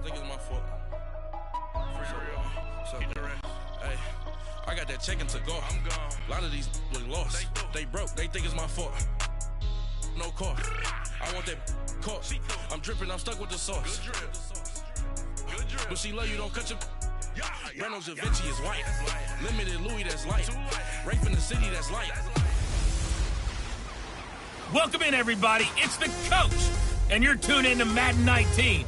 think it's my fault. For real. So, hey, I got that check into go. I'm gone. A lot of these look lost. They broke. They think it's my fault. No car. I want that caught. I'm dripping. I'm stuck with the sauce. Good drip. But she love you. Don't cut your. Reynolds Da Vinci is white. Limited Louis, that's light. Rape in the city, that's light. Welcome in, everybody. It's the coach, and you're tuned in to Madden 19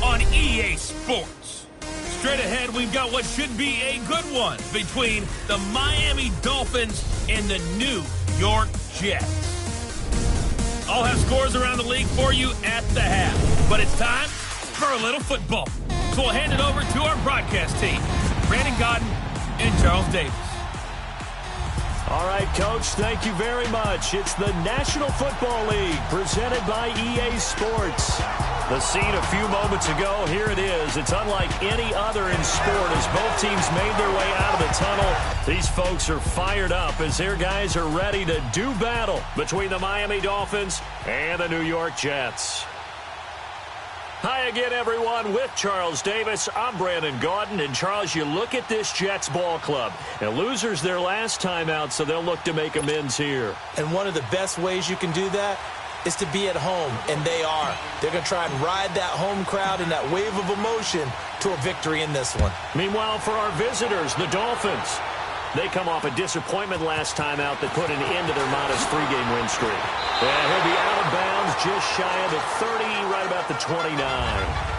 on EA Sports. Straight ahead, we've got what should be a good one between the Miami Dolphins and the New York Jets. I'll have scores around the league for you at the half, but it's time for a little football. So we'll hand it over to our broadcast team, Brandon Gaudin and Charles Davis. All right, Coach, thank you very much. It's the National Football League presented by EA Sports. The scene a few moments ago, here it is. It's unlike any other in sport as both teams made their way out of the tunnel. These folks are fired up as their guys are ready to do battle between the Miami Dolphins and the New York Jets. Hi again, everyone. With Charles Davis, I'm Brandon Gaudin. And, Charles, you look at this Jets ball club. And losers their last time out, so they'll look to make amends here. And one of the best ways you can do that is to be at home, and they are. They're going to try and ride that home crowd and that wave of emotion to a victory in this one. Meanwhile, for our visitors, the Dolphins, they come off a disappointment last time out that put an end to their modest 3-game win streak. And he'll be out of bounds just shy of the 30, right about the 29.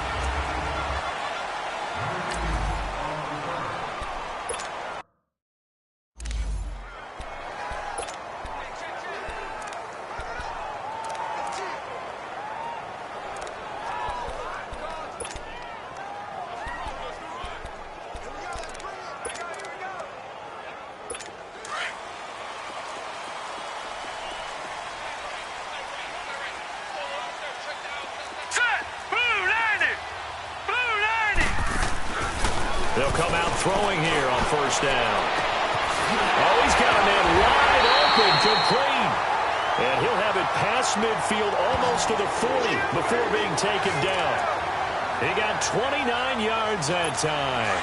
They'll come out throwing here on first down. Oh, he's got a man wide open, complete. And he'll have it past midfield almost to the 40 before being taken down. He got 29 yards that time.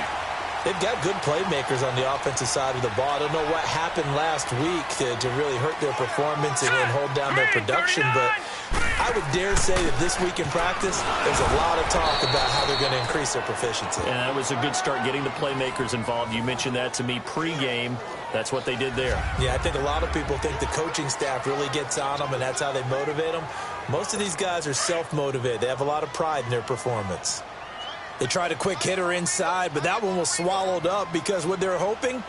They've got good playmakers on the offensive side of the ball. I don't know what happened last week to really hurt their performance and hold down their production, but I would dare say that this week in practice, there's a lot of talk about how they're going to increase their proficiency. And that was a good start, getting the playmakers involved. You mentioned that to me pregame. That's what they did there. Yeah, I think a lot of people think the coaching staff really gets on them, and that's how they motivate them. Most of these guys are self-motivated. They have a lot of pride in their performance. They tried a quick hitter inside, but that one was swallowed up because what they're hoping,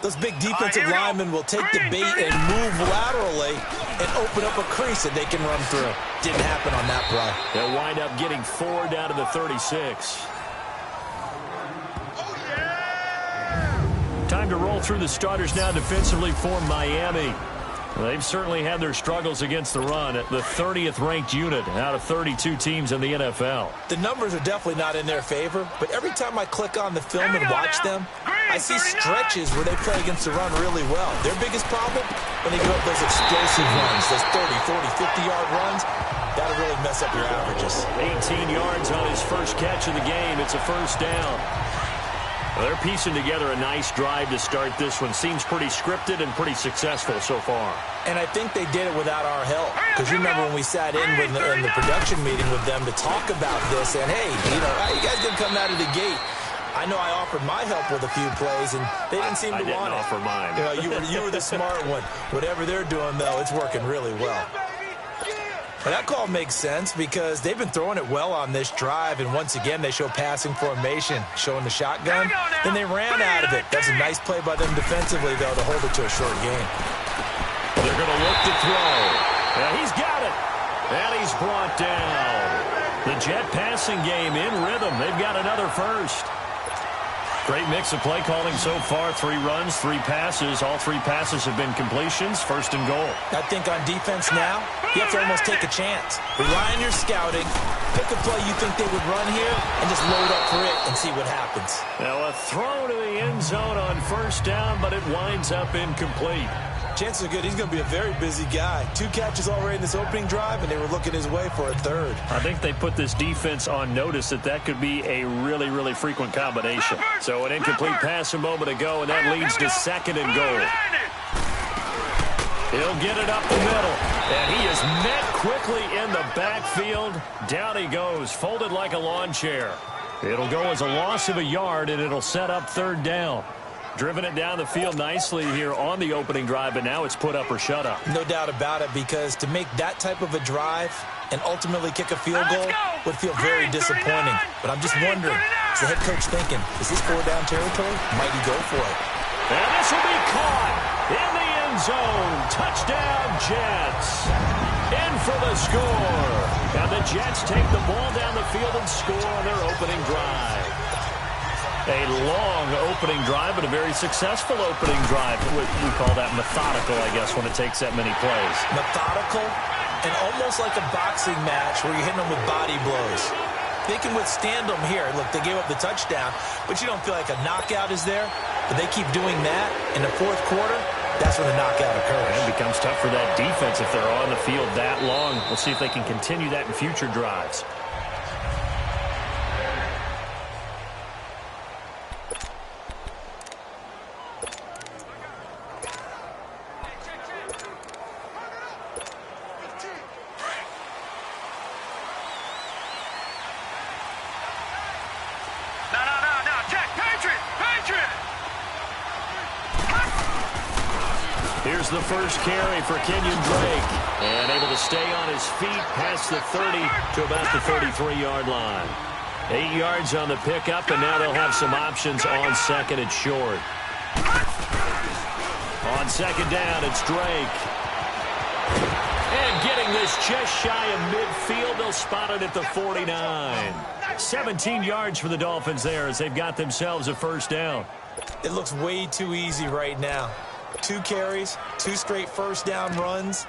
those big defensive linemen will take the bait and move laterally and open up a crease that they can run through. Didn't happen on that play. They'll wind up getting 4 down to the 36. Time to roll through the starters now defensively for Miami. They've certainly had their struggles against the run at the 30th ranked unit out of 32 teams in the NFL. The numbers are definitely not in their favor, but every time I click on the film and watch them, I see stretches where they play against the run really well. Their biggest problem, when they give up those explosive runs, those 30, 40, 50-yard runs, that'll really mess up your averages. 18 yards on his first catch of the game. It's a first down. Well, they're piecing together a nice drive to start this one. Seems pretty scripted and pretty successful so far. And I think they did it without our help. Because you remember when we sat in the production meeting with them to talk about this, and hey, how you guys going to come out of the gate? I know I offered my help with a few plays, and they didn't seem to want it. I didn't offer mine. You were the smart one. Whatever they're doing, though, it's working really well. But that call makes sense because they've been throwing it well on this drive, and once again they show passing formation, showing the shotgun. Then they ran out of it. That's a nice play by them defensively, though, to hold it to a short game. They're going to look to throw. And he's got it. And he's brought down. The Jet passing game in rhythm. They've got another first. Great mix of play calling so far. 3 runs, 3 passes. All 3 passes have been completions. First and goal. I think on defense now, you have to almost take a chance. Rely on your scouting. Pick a play you think they would run here and just load up for it and see what happens. Now a throw to the end zone on first down, but it winds up incomplete. Chances are good he's going to be a very busy guy. 2 catches already in this opening drive, and they were looking his way for a third. I think they put this defense on notice that could be a really, really frequent combination. So an incomplete pass a moment ago, and that leads to 2nd and goal. He'll get it up the middle, and he is met quickly in the backfield. Down he goes, folded like a lawn chair. It'll go as a loss of a yard, and it'll set up 3rd down. Driven it down the field nicely here on the opening drive, but now it's put up or shut up. No doubt about it, because to make that type of a drive and ultimately kick a field goal would feel very disappointing. But I'm just wondering, is the head coach thinking, is this 4-down territory? Might he go for it? And this will be caught in the end zone. Touchdown, Jets. In for the score. And the Jets take the ball down the field and score on their opening drive. A long opening drive, but a very successful opening drive. We call that methodical, I guess, when it takes that many plays. Methodical and almost like a boxing match where you're hitting them with body blows. They can withstand them here. Look, they gave up the touchdown, but you don't feel like a knockout is there. But they keep doing that in the 4th quarter. That's when the knockout occurs. And it becomes tough for that defense if they're on the field that long. We'll see if they can continue that in future drives. Here's the first carry for Kenyon Drake. And able to stay on his feet past the 30 to about the 33-yard line. 8 yards on the pickup, and now they'll have some options on 2nd and short. On 2nd down, it's Drake. And getting this just shy of midfield, they'll spot it at the 49. 17 yards for the Dolphins there as they've got themselves a 1st down. It looks way too easy right now. 2 carries, 2 straight 1st down runs.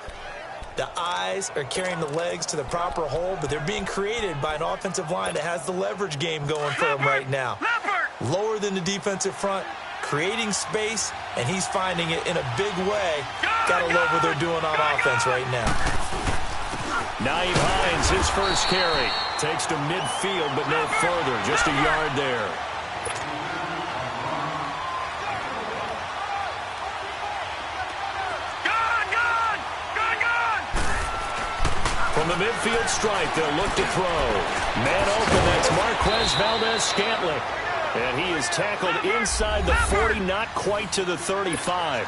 The eyes are carrying the legs to the proper hole, but they're being created by an offensive line that has the leverage game going for them right now. Lower than the defensive front, creating space, and he's finding it in a big way. Gotta love what they're doing on offense right now. Nyheim Hines, his first carry. Takes to midfield, but no further. Just a yard there. From the midfield stripe, they'll look to throw. Man open, that's Marquez Valdes-Scantling. And he is tackled inside the 40, not quite to the 35.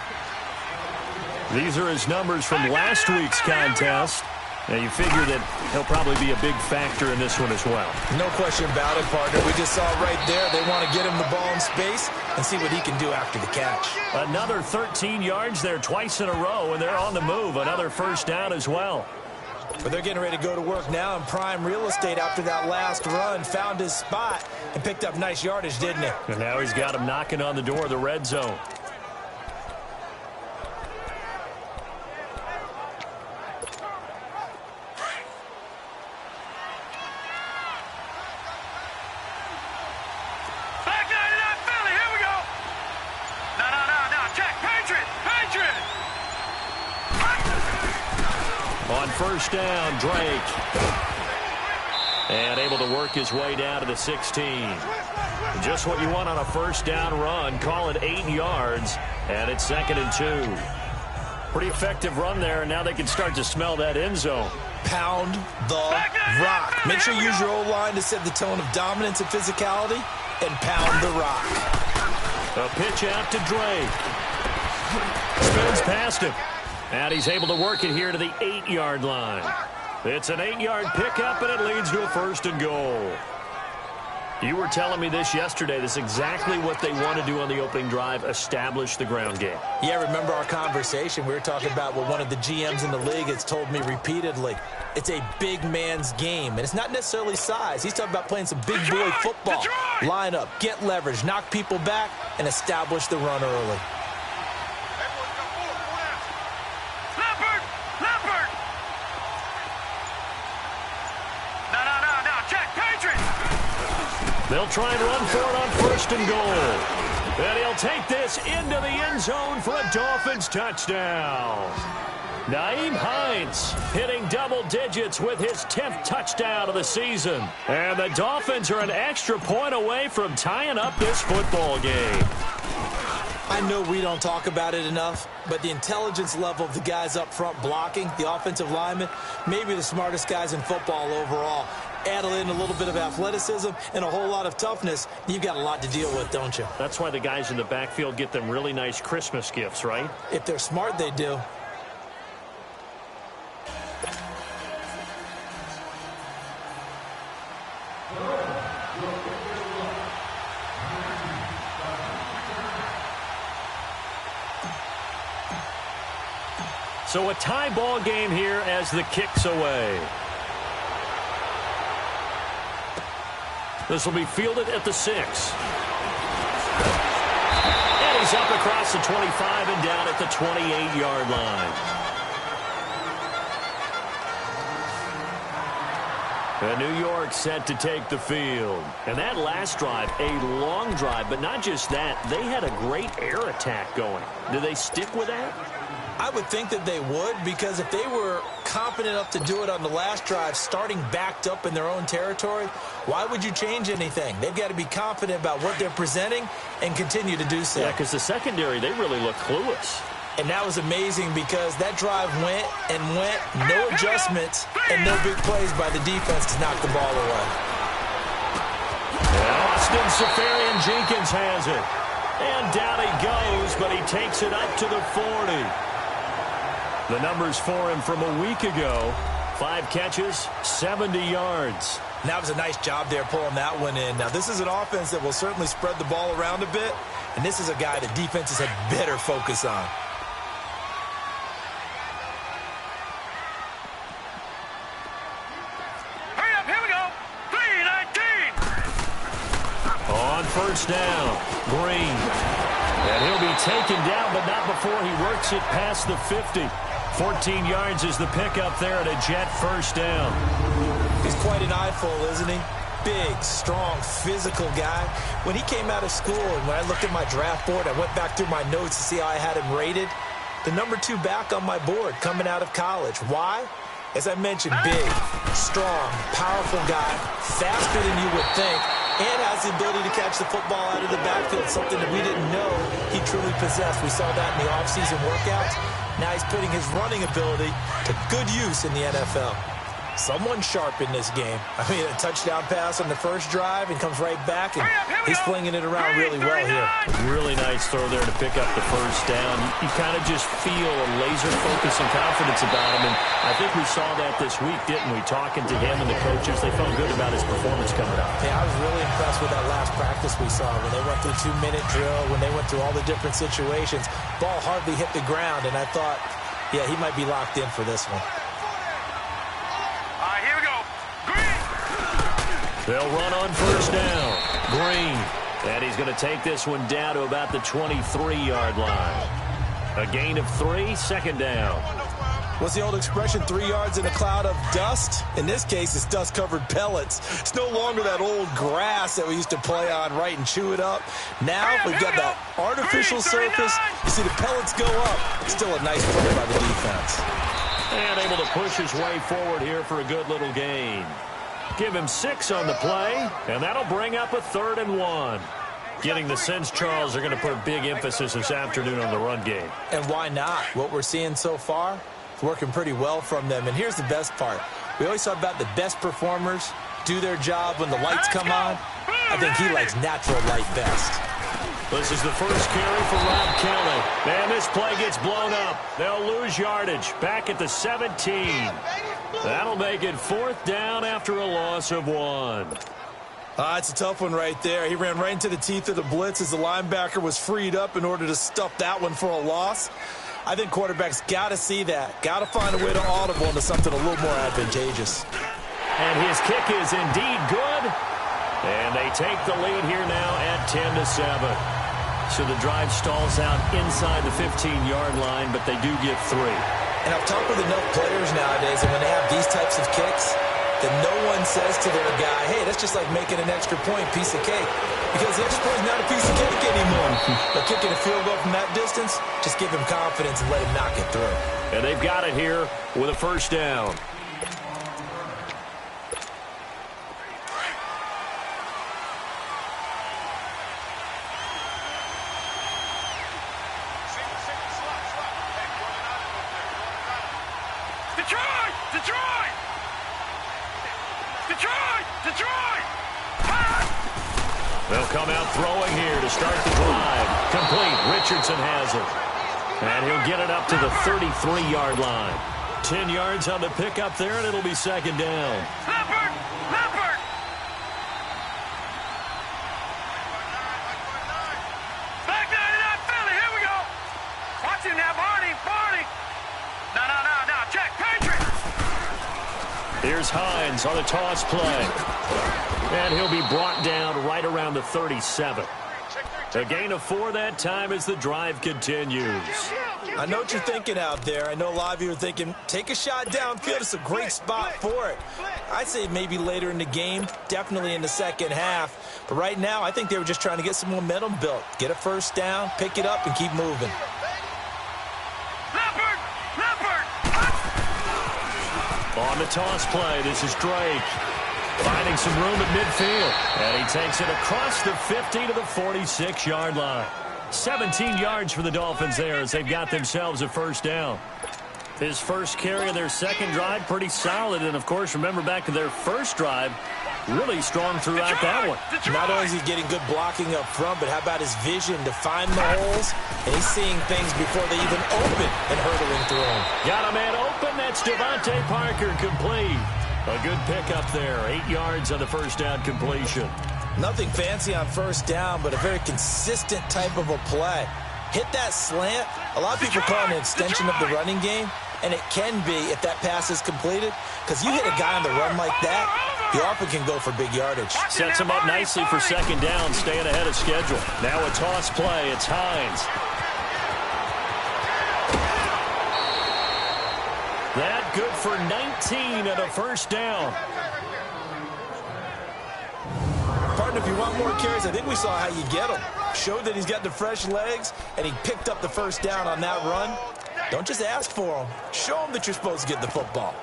These are his numbers from last week's contest. Now, you figure that he'll probably be a big factor in this one as well. No question about it, partner. We just saw right there. They want to get him the ball in space and see what he can do after the catch. Another 13 yards there twice in a row, and they're on the move. Another 1st down as well. But they're getting ready to go to work now in prime real estate after that last run. Found his spot and picked up nice yardage, didn't he? And now he's got him knocking on the door of the red zone. On 1st down, Drake. And able to work his way down to the 16. Just what you want on a 1st down run. Call it 8 yards. And it's 2nd and 2. Pretty effective run there, and now they can start to smell that end zone. Pound the rock. Make sure you use your O-line to set the tone of dominance and physicality, and pound the rock. A pitch out to Drake. Spins past him. And he's able to work it here to the 8-yard line. It's an 8-yard pickup, and it leads to a 1st and goal. You were telling me this yesterday. This is exactly what they want to do on the opening drive, establish the ground game. Yeah, remember our conversation? We were talking about what one of the GMs in the league has told me repeatedly. It's a big man's game, and it's not necessarily size. He's talking about playing some big boy football. Line up, get leverage, knock people back, and establish the run early. They'll try and run for it on 1st and goal. And he'll take this into the end zone for a Dolphins touchdown. Nyheim Hines hitting double digits with his 10th touchdown of the season. And the Dolphins are an extra point away from tying up this football game. I know we don't talk about it enough, but the intelligence level of the guys up front blocking, the offensive linemen, maybe the smartest guys in football overall. Add in a little bit of athleticism and a whole lot of toughness, you've got a lot to deal with, don't you? That's why the guys in the backfield get them really nice Christmas gifts, right? If they're smart, they do. So a tie ball game here as the kick's away. This will be fielded at the 6. And he's up across the 25 and down at the 28-yard line. And New York set to take the field. And that last drive, a long drive, but not just that, they had a great air attack going. Do they stick with that? I would think that they would, because if they were confident enough to do it on the last drive, starting backed up in their own territory, why would you change anything? They've got to be confident about what they're presenting and continue to do so. Yeah, because the secondary, they really look clueless. And that was amazing because that drive went and went, no adjustments, and no big plays by the defense to knock the ball away. And Austin Seferian-Jenkins has it. And down he goes, but he takes it up to the 40. The numbers for him from a week ago, 5 catches, 70 yards. And that was a nice job there pulling that one in. Now, this is an offense that will certainly spread the ball around a bit, and this is a guy that defenses had better focus on. Hurry up, here we go. 3-19. On first down, Green. And he'll be taken down, but not before he works it past the 50. 14 yards is the pickup there at a Jet first down. He's quite an eyeful, isn't he? Big, strong, physical guy. When he came out of school and when I looked at my draft board, I went back through my notes to see how I had him rated. The number 2 back on my board coming out of college. Why? As I mentioned, big, strong, powerful guy, faster than you would think, and has the ability to catch the football out of the backfield, something that we didn't know he truly possessed. We saw that in the offseason workouts. Now he's putting his running ability to good use in the NFL. Someone sharp in this game. I mean, a touchdown pass on the first drive and comes right back, and he's flinging it around really well here. Really nice throw there to pick up the first down. You kind of just feel a laser focus and confidence about him, and I think we saw that this week, didn't we? Talking to him and the coaches, they felt good about his performance coming up. Yeah, I was really impressed with that last practice we saw when they went through 2-minute drill, when they went through all the different situations. Ball hardly hit the ground, and I thought, yeah, he might be locked in for this one. Here we go. Green. They'll run on first down. Green. And he's going to take this one down to about the 23-yard line. A gain of 3, second down. What's the old expression, 3 yards in a cloud of dust? In this case, it's dust-covered pellets. It's no longer that old grass that we used to play on, right, and chew it up. Now we've got that artificial surface. You see the pellets go up. Still a nice play by the defense. And able to push his way forward here for a good little gain. Give him 6 on the play, and that'll bring up a 3rd and 1. Getting the sense, Charles, they're going to put a big emphasis this afternoon on the run game. And why not? What we're seeing so far, it's working pretty well from them. And here's the best part. We always talk about the best performers do their job when the lights come on. I think he likes natural light best. This is the first carry for Rob Kelly. And this play gets blown up. They'll lose yardage back at the 17. That'll make it 4th down after a loss of 1. It's a tough one right there. He ran right into the teeth of the blitz as the linebacker was freed up in order to stuff that one for a loss. I think quarterbacks got to see that. Got to find a way to audible into something a little more advantageous. And his kick is indeed good. And they take the lead here now at 10-7. So the drive stalls out inside the 15-yard line, but they do get 3. And I've talked with enough players nowadays, and when they have these types of kicks, that no one says to their guy, hey, that's just like making an extra point, piece of cake. because the extra point is not a piece of cake anymore. But kicking a field goal from that distance, just give him confidence and let him knock it through. And they've got it here with a first down. They'll come out throwing here to start the drive. Complete. Richardson has it. And he'll get it up to the 33-yard line. 10 yards on the pickup there, and it'll be second down. Leopard! Leopard! Back 99 Philly, here we go. Watch him now, Barney, Barney. No, check, Patriot. Here's Hines on the toss play. And he'll be brought down right around the 37. A gain of 4 that time as the drive continues. I know what you're thinking out there. I know a lot of you are thinking, take a shot downfield. It's a great spot for it. I'd say maybe later in the game, definitely in the second half. But right now, I think they were just trying to get some momentum built. Get a first down, pick it up, and keep moving. Leopard! Leopard! On the toss play, this is Drake. Finding some room at midfield. And he takes it across the 50 to the 46-yard line. 17 yards for the Dolphins there as they've got themselves a first down. His first carry of their second drive, pretty solid. And, of course, remember back to their first drive, really strong throughout that one. Not only is he getting good blocking up front, but how about his vision to find the holes? And he's seeing things before they even open and hurdling through them. Got a man open. That's Devontae Parker, complete. A good pickup there. 8 yards on the first down completion. Nothing fancy on first down, but a very consistent type of a play. Hit that slant. A lot of people call it an extension of the running game, and it can be if that pass is completed, because you hit a guy on the run like that, he often can go for big yardage. Sets him up nicely for second down, staying ahead of schedule. Now a toss play. It's Hines. That good for 19 and a first down. Partner, if you want more carries, I think we saw how you get them. Showed that he's got the fresh legs, and he picked up the first down on that run. Don't just ask for them. Show them that you're supposed to get the football.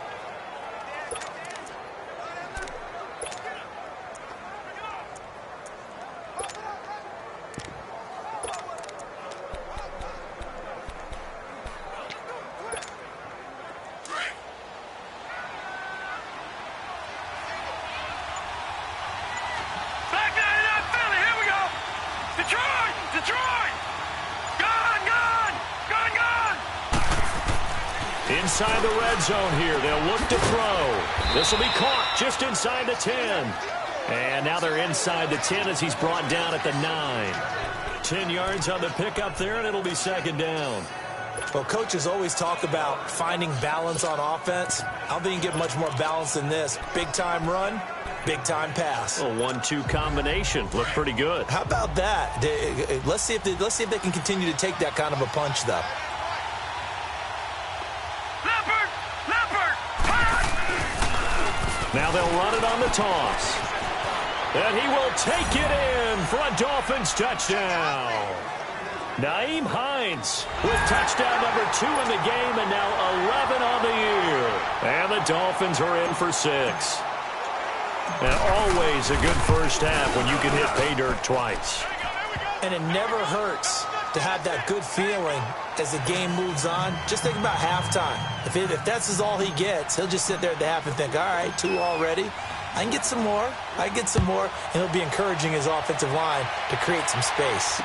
Inside the red zone here. They'll look to throw. This will be caught just inside the 10. And now they're inside the 10 as he's brought down at the 9. 10 yards on the pickup there, and it'll be second down. Well, coaches always talk about finding balance on offense. I don't think you can get much more balance than this. Big-time run, big-time pass. A 1-2 combination. Looked pretty good. How about that? Let's see if they can continue to take that kind of a punch, though. Now they'll run it on the toss. And he will take it in for a Dolphins touchdown. Nyheim Hines with touchdown number 2 in the game and now 11 on the year. And the Dolphins are in for 6. And always a good first half when you can hit pay dirt twice. And it never hurts to have that good feeling as the game moves on. Just think about halftime. If that's all he gets, he'll just sit there at the half and think, all right, 2 already. I can get some more. And he'll be encouraging his offensive line to create some space.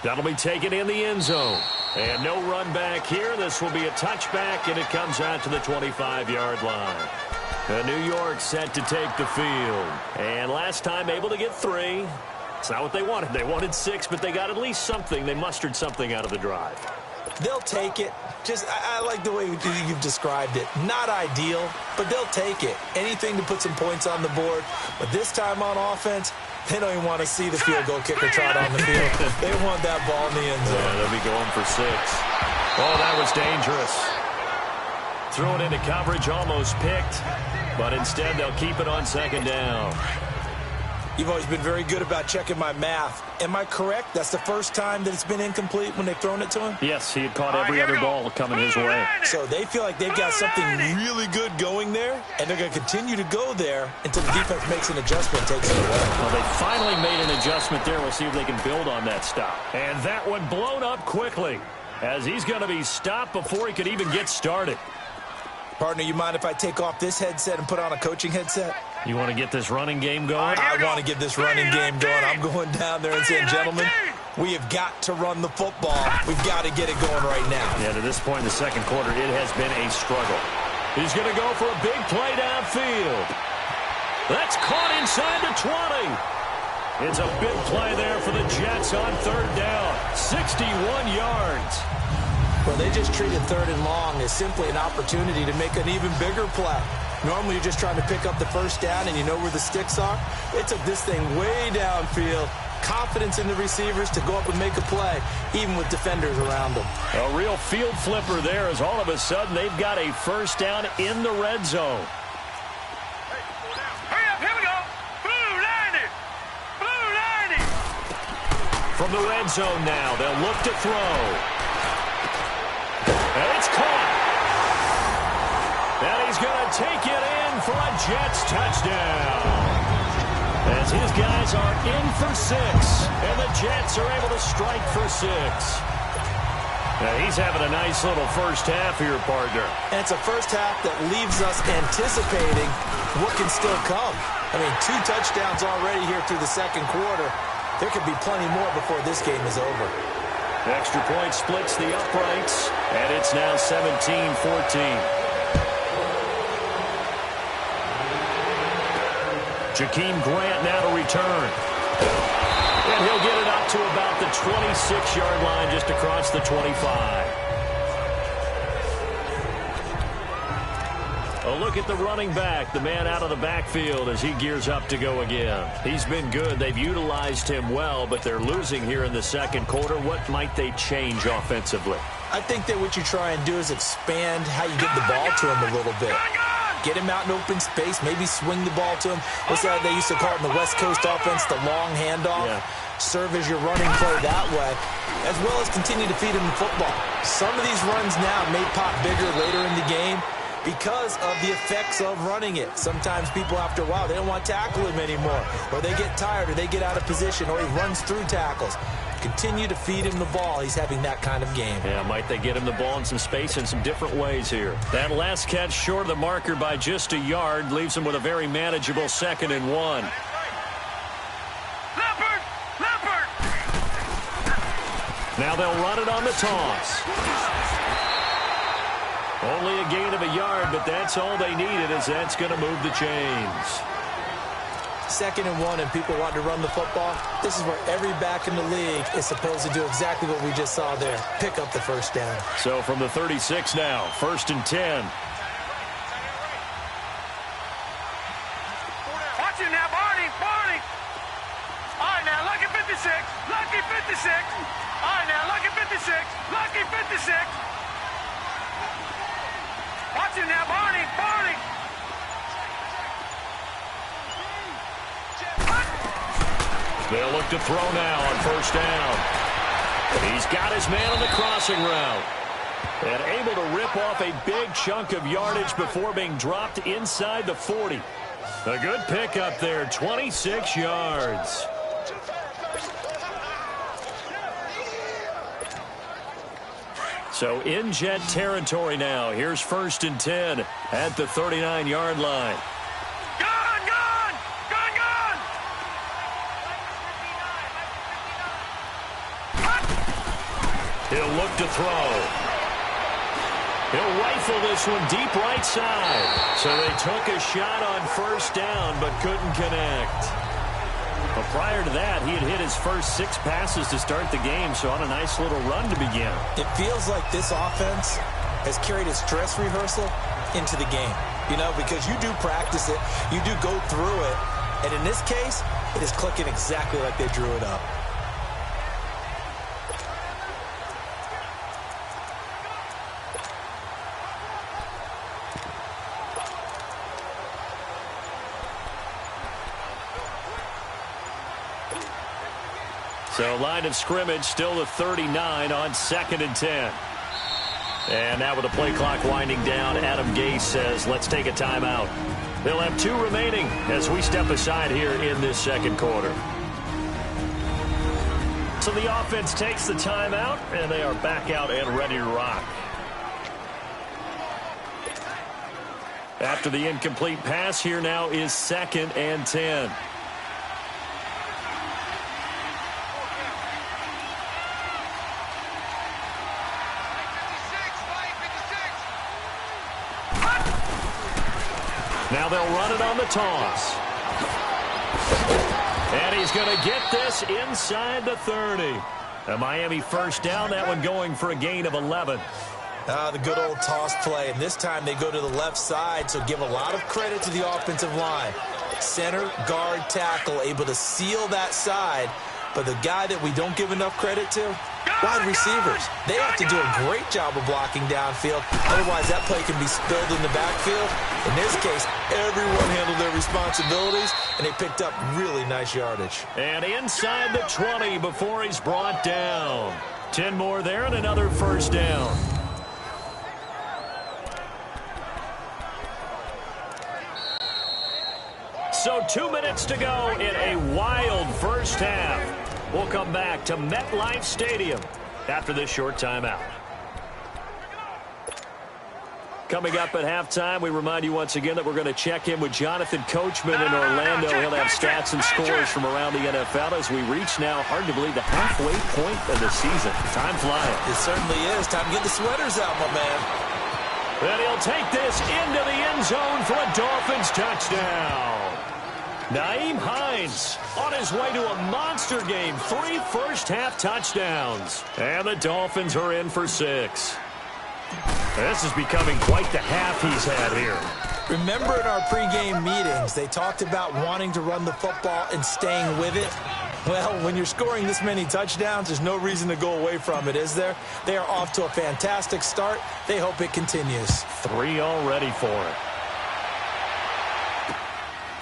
That'll be taken in the end zone. And no run back here. This will be a touchback, and it comes out to the 25-yard line. New York set to take the field. And last time able to get 3. It's not what they wanted. They wanted 6, but they got at least something. They mustered something out of the drive. They'll take it. I like the way you've described it. Not ideal, but they'll take it. Anything to put some points on the board. But this time on offense, they don't even want to see the field goal kicker trot on the field. They want that ball in the end zone. Yeah, they'll be going for 6. Oh, that was dangerous. Thrown into coverage, almost picked. But instead, they'll keep it on second down. You've always been very good about checking my math. Am I correct? That's the first time that it's been incomplete when they've thrown it to him? Yes, he had caught every other ball coming his way. So they feel like they've got something really good going there, and they're going to continue to go there until the defense makes an adjustment and takes it away. Well, they finally made an adjustment there. We'll see if they can build on that stop. And that one blown up quickly, as he's going to be stopped before he could even get started. Partner, you mind if I take off this headset and put on a coaching headset? You want to get this running game going? I want to get this running game going. I'm going down there and saying, gentlemen, we have got to run the football. We've got to get it going right now. Yeah, to this point in the second quarter, it has been a struggle. He's going to go for a big play downfield. That's caught inside the 20. It's a big play there for the Jets on third down. 61 yards. Well, they just treated third and long as simply an opportunity to make an even bigger play. Normally, you're just trying to pick up the first down and you know where the sticks are. They took this thing way downfield. Confidence in the receivers to go up and make a play, even with defenders around them. A real field flipper there, as all of a sudden they've got a first down in the red zone. Hurry up, here we go. Blue 90. Blue 90. From the red zone now, they'll look to throw. And it's caught. And he's going to take it in for a Jets touchdown. As his guys are in for 6, and the Jets are able to strike for 6. Now he's having a nice little first half here, partner. And it's a first half that leaves us anticipating what can still come. I mean, 2 touchdowns already here through the second quarter. There could be plenty more before this game is over. Extra point splits the uprights, and it's now 17-14. Jakeem Grant now to return. And he'll get it up to about the 26-yard line, just across the 25. A look at the running back, the man out of the backfield as he gears up to go again. He's been good. They've utilized him well, but they're losing here in the second quarter. What might they change offensively? I think that what you try and do is expand how you get the ball to him a little bit. Get him out in open space, maybe swing the ball to him. What's that they used to call it in the West Coast offense, the long handoff? Yeah. Serve as your running play that way, as well as continue to feed him the football. Some of these runs now may pop bigger later in the game because of the effects of running it. Sometimes people, after a while, they don't want to tackle him anymore, or they get tired, or they get out of position, or he runs through tackles. Continue to feed him the ball. He's having that kind of game. Yeah, might they get him the ball in some space in some different ways here. That last catch short of the marker by just a yard leaves him with a very manageable 2nd and 1. Leopard! Now they'll run it on the toss. Only a gain of a yard, but that's all they needed, as that's going to move the chains. 2nd and 1, and people want to run the football. This is where every back in the league is supposed to do exactly what we just saw there. Pick up the first down. So from the 36 now, 1st and 10. Watch it now, Barney. All right, now, lucky 56. Lucky 56. All right, now, lucky 56. Lucky 56. Watch it now, Barney. They'll look to throw now on 1st down. He's got his man on the crossing route. And able to rip off a big chunk of yardage before being dropped inside the 40. A good pickup there, 26 yards. So in Jet territory now. Here's 1st and 10 at the 39-yard line. He'll look to throw. He'll rifle this one deep right side. So they took a shot on 1st down but couldn't connect. Well, prior to that, he had hit his first 6 passes to start the game, so on a nice little run to begin. It feels like this offense has carried its dress rehearsal into the game. You know, because you do practice it, you do go through it, and in this case, it is clicking exactly like they drew it up. So line of scrimmage still the 39 on 2nd and 10. And now with the play clock winding down, Adam Gase says, let's take a timeout. They'll have 2 remaining as we step aside here in this second quarter. So the offense takes the timeout, and they are back out and ready to rock. After the incomplete pass, here now is 2nd and 10. Now they'll run it on the toss. And he's going to get this inside the 30. A Miami first down, that one going for a gain of 11. The good old toss play, and this time they go to the left side, so give a lot of credit to the offensive line. Center, guard, tackle, able to seal that side, but the guy that we don't give enough credit to, wide receivers. They have to do a great job of blocking downfield, otherwise that play can be spilled in the backfield. In this case, everyone handled their responsibilities, and they picked up really nice yardage. And inside the 20 before he's brought down. 10 more there and another first down. So 2 minutes to go in a wild first half. We'll come back to MetLife Stadium after this short timeout. Coming up at halftime, we remind you once again that we're going to check in with Jonathan Coachman in Orlando. He'll have stats and scores from around the NFL as we reach now, hard to believe, the halfway point of the season. Time flying. It certainly is. Time to get the sweaters out, my man. And he'll take this into the end zone for a Dolphins touchdown. Nyheim Hines on his way to a monster game. 3 first-half touchdowns. And the Dolphins are in for 6. This is becoming quite the half he's had here. Remember in our pregame meetings, they talked about wanting to run the football and staying with it? Well, when you're scoring this many touchdowns, there's no reason to go away from it, is there? They are off to a fantastic start. They hope it continues. 3 already for it.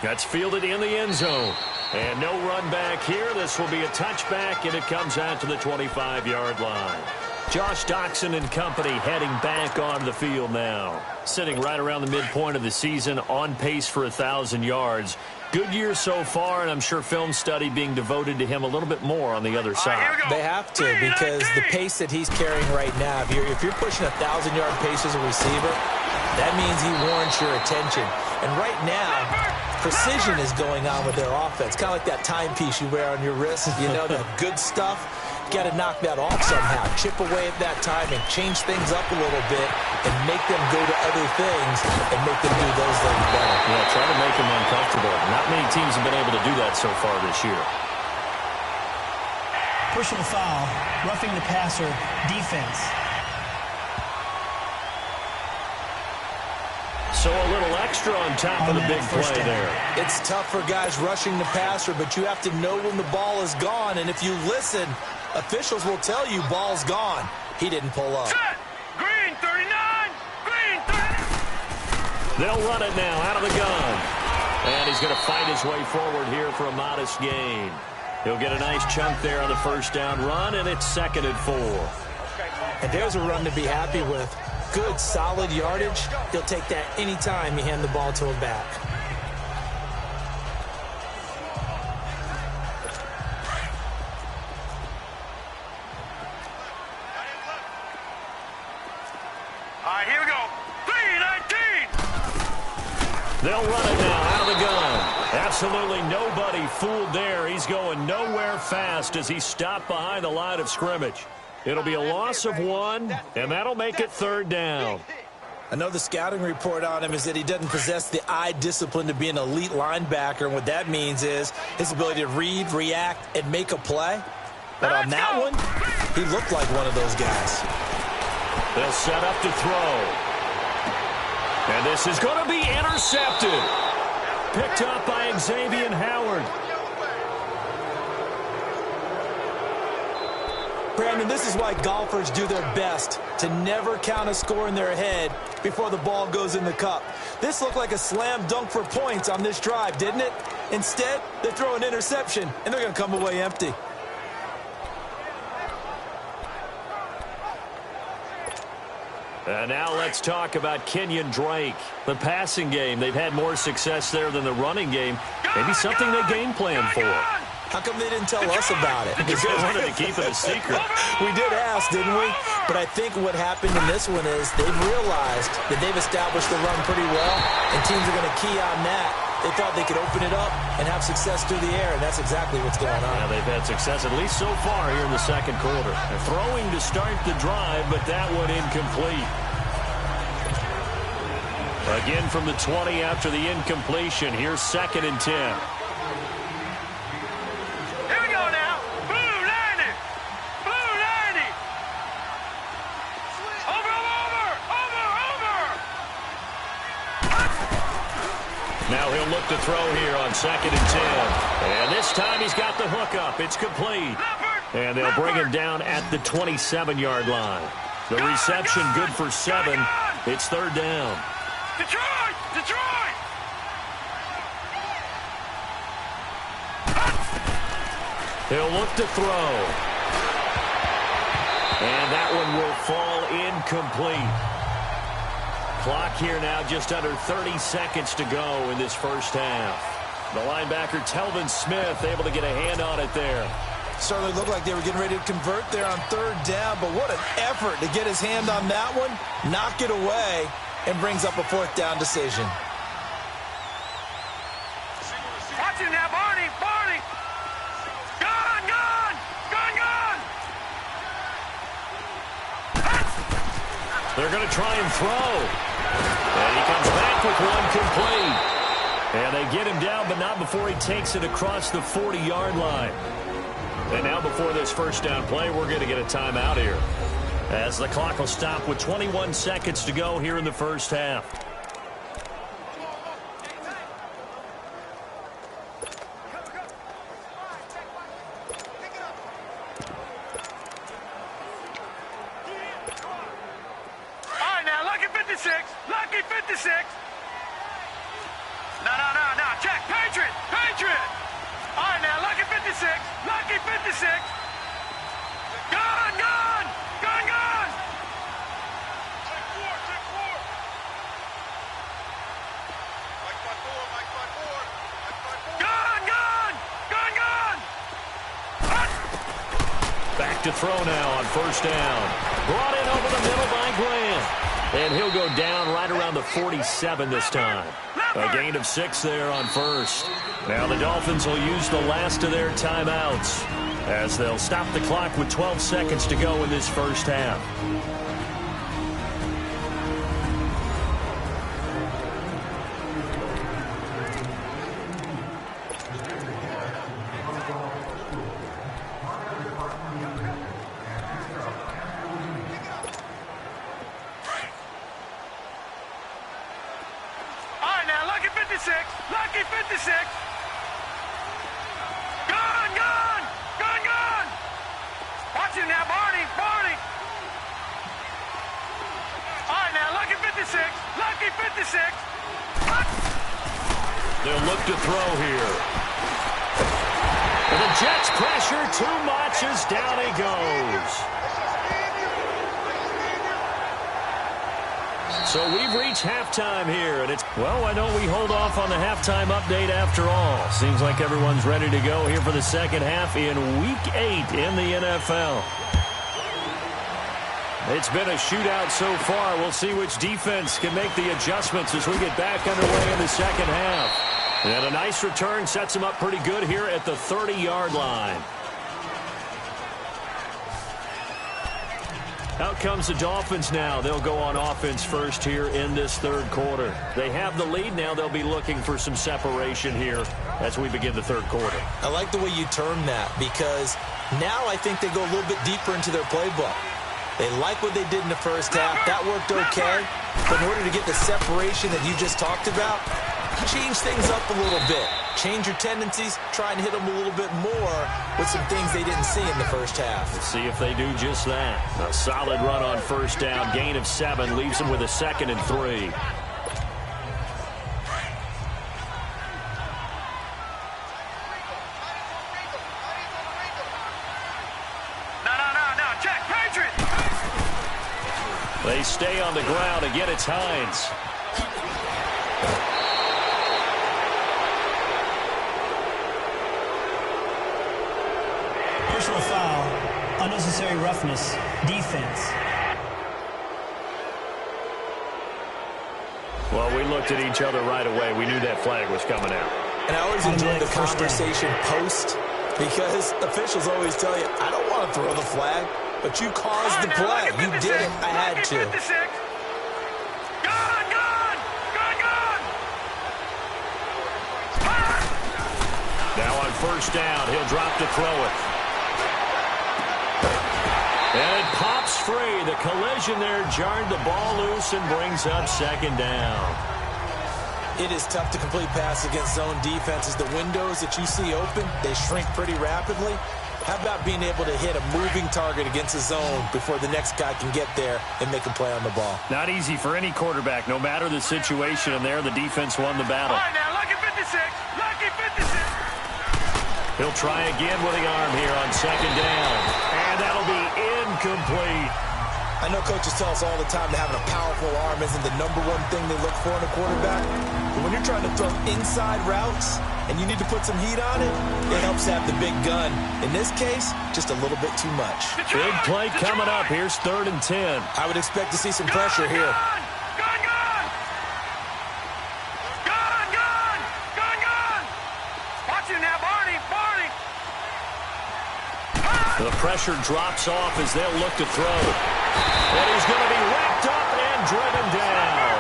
That's fielded in the end zone. And no run back here. This will be a touchback, and it comes out to the 25-yard line. Josh Doctson and company heading back onto the field now. Sitting right around the midpoint of the season, on pace for 1,000 yards. Good year so far, and I'm sure film study being devoted to him a little bit more on the other side. They have to, because the pace that he's carrying right now, if you're pushing 1,000-yard pace as a receiver, that means he warrants your attention. And right now, precision is going on with their offense. Kind of like that timepiece you wear on your wrist. You know, the good stuff. Got to knock that off somehow. Chip away at that time and change things up a little bit and make them go to other things and make them do those things better. Yeah, try to make them uncomfortable. Not many teams have been able to do that so far this year. Personal foul, roughing the passer, defense. So a little extra on top of the big play there. It's tough for guys rushing the passer, but you have to know when the ball is gone. And if you listen, officials will tell you ball's gone. He didn't pull up. Set. Green 39. Green 39. They'll run it now out of the gun. And he's going to fight his way forward here for a modest gain. He'll get a nice chunk there on the first down run, and it's 2nd and 4. And there's a run to be happy with. Good, solid yardage. He'll take that anytime you hand the ball to him back. All right, here we go. 3-19. They'll run it now out of the gun. Absolutely nobody fooled there. He's going nowhere fast as he stopped behind the line of scrimmage. It'll be a loss of 1, and that'll make it 3rd down. I know the scouting report on him is that he doesn't possess the eye discipline to be an elite linebacker, and what that means is his ability to read, react, and make a play. But on that one, he looked like one of those guys. They'll set up to throw. And this is going to be intercepted. Picked up by Xavier Howard. Brandon, this is why golfers do their best to never count a score in their head before the ball goes in the cup. This looked like a slam dunk for points on this drive, didn't it? Instead, they throw an interception, and they're going to come away empty. And now let's talk about Kenyon Drake. The passing game, they've had more success there than the running game. Maybe something they game plan for. How come they didn't tell us about it? Because they wanted to keep it a secret. We did ask, didn't we? But I think what happened in this one is they've realized that they've established the run pretty well, and teams are going to key on that. They thought they could open it up and have success through the air, and that's exactly what's going on. Yeah, they've had success at least so far here in the second quarter. They're throwing to start the drive, but that one incomplete. Again from the 20 after the incompletion. Here's 2nd and 10. Now he'll look to throw here on 2nd and 10. And this time he's got the hook up. It's complete. And they'll bring him down at the 27-yard line. The reception good for 7. It's 3rd down. Detroit! Detroit! He'll look to throw. And that one will fall incomplete. Clock here now, just under 30 seconds to go in this first half. The linebacker, Telvin Smith, able to get a hand on it there. Certainly looked like they were getting ready to convert there on 3rd down, but what an effort to get his hand on that one, knock it away, and brings up a 4th down decision. Watch him now, Barney! Barney! Gone! Gone! Gone! Gone! They're going to try and throw. And he comes back with one complete. And they get him down, but not before he takes it across the 40-yard line. And now before this first down play, we're going to get a timeout here, as the clock will stop with 21 seconds to go here in the first half. To throw now on 1st down. Brought in over the middle by Grant. And he'll go down right around the 47 this time. A gain of 6 there on 1st. Now the Dolphins will use the last of their timeouts, as they'll stop the clock with 12 seconds to go in this first half. Lucky 56. Gone, gone, gone, gone. Watch him now, Barney, Barney. All right, now, Lucky 56, Lucky 56. They'll look to throw here. And the Jets pressure too much as down he goes. So we've reached halftime here, and it's, well, why don't we hold off on the halftime update after all? Seems like everyone's ready to go here for the second half in Week 8 in the NFL. It's been a shootout so far. We'll see which defense can make the adjustments as we get back underway in the second half. And a nice return sets them up pretty good here at the 30-yard line. Out comes the Dolphins now. They'll go on offense first here in this third quarter. They have the lead now. They'll be looking for some separation here as we begin the third quarter. I like the way you term that, because now I think they go a little bit deeper into their playbook. They like what they did in the first half. That worked okay. But in order to get the separation that you just talked about, change things up a little bit. Change your tendencies. Try and hit them a little bit more with some things they didn't see in the first half. We'll see if they do just that. A solid run on first down. Gain of 7 leaves them with a 2nd and 3. They stay on the ground. Again, it's Hines. Personal foul, unnecessary roughness, defense. Well, we looked at each other right away. We knew that flag was coming out. And I always enjoy the conversation post because officials always tell you, I don't want to throw the flag, but you caused the play. You did it. I had to. Now on first down, he'll drop to throw it. And it pops free. The collision there jarred the ball loose and brings up second down. It is tough to complete passes against zone defenses. The windows that you see open, they shrink pretty rapidly. How about being able to hit a moving target against a zone before the next guy can get there and make a play on the ball? Not easy for any quarterback, no matter the situation, and there the defense won the battle. All right, now, lucky 56. Lucky 56. He'll try again with the arm here on second down. And that'll be incomplete. I know coaches tell us all the time that having a powerful arm isn't the number one thing they look for in a quarterback. But when you're trying to throw inside routes and you need to put some heat on it, it helps to have the big gun. In this case, just a little bit too much. Big play coming up. Here's 3rd and 10. I would expect to see some pressure here. Watch it now, Barney. The pressure drops off as they'll look to throw. And he's going to be wrapped up and driven down.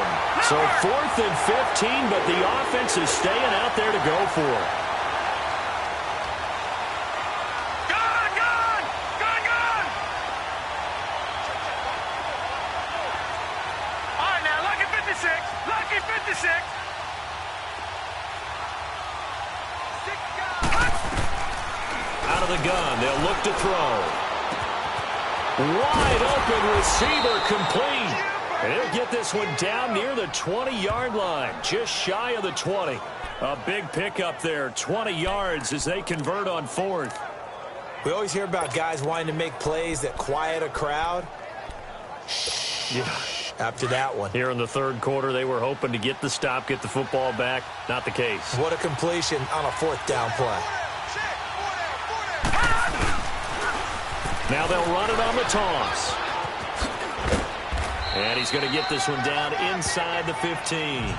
So 4th and 15, but the offense is staying out there to go for it. Gun! All right, now, lucky 56. Lucky 56. Out of the gun, they'll look to throw. Wide open receiver complete. And he'll get this one down near the 20-yard line, just shy of the 20. A big pickup there, 20 yards as they convert on 4th. We always hear about guys wanting to make plays that quiet a crowd. Yeah. After that one. Here in the 3rd quarter, they were hoping to get the stop, get the football back. Not the case. What a completion on a 4th down play. Now they'll run it on the toss. And he's going to get this one down inside the 15.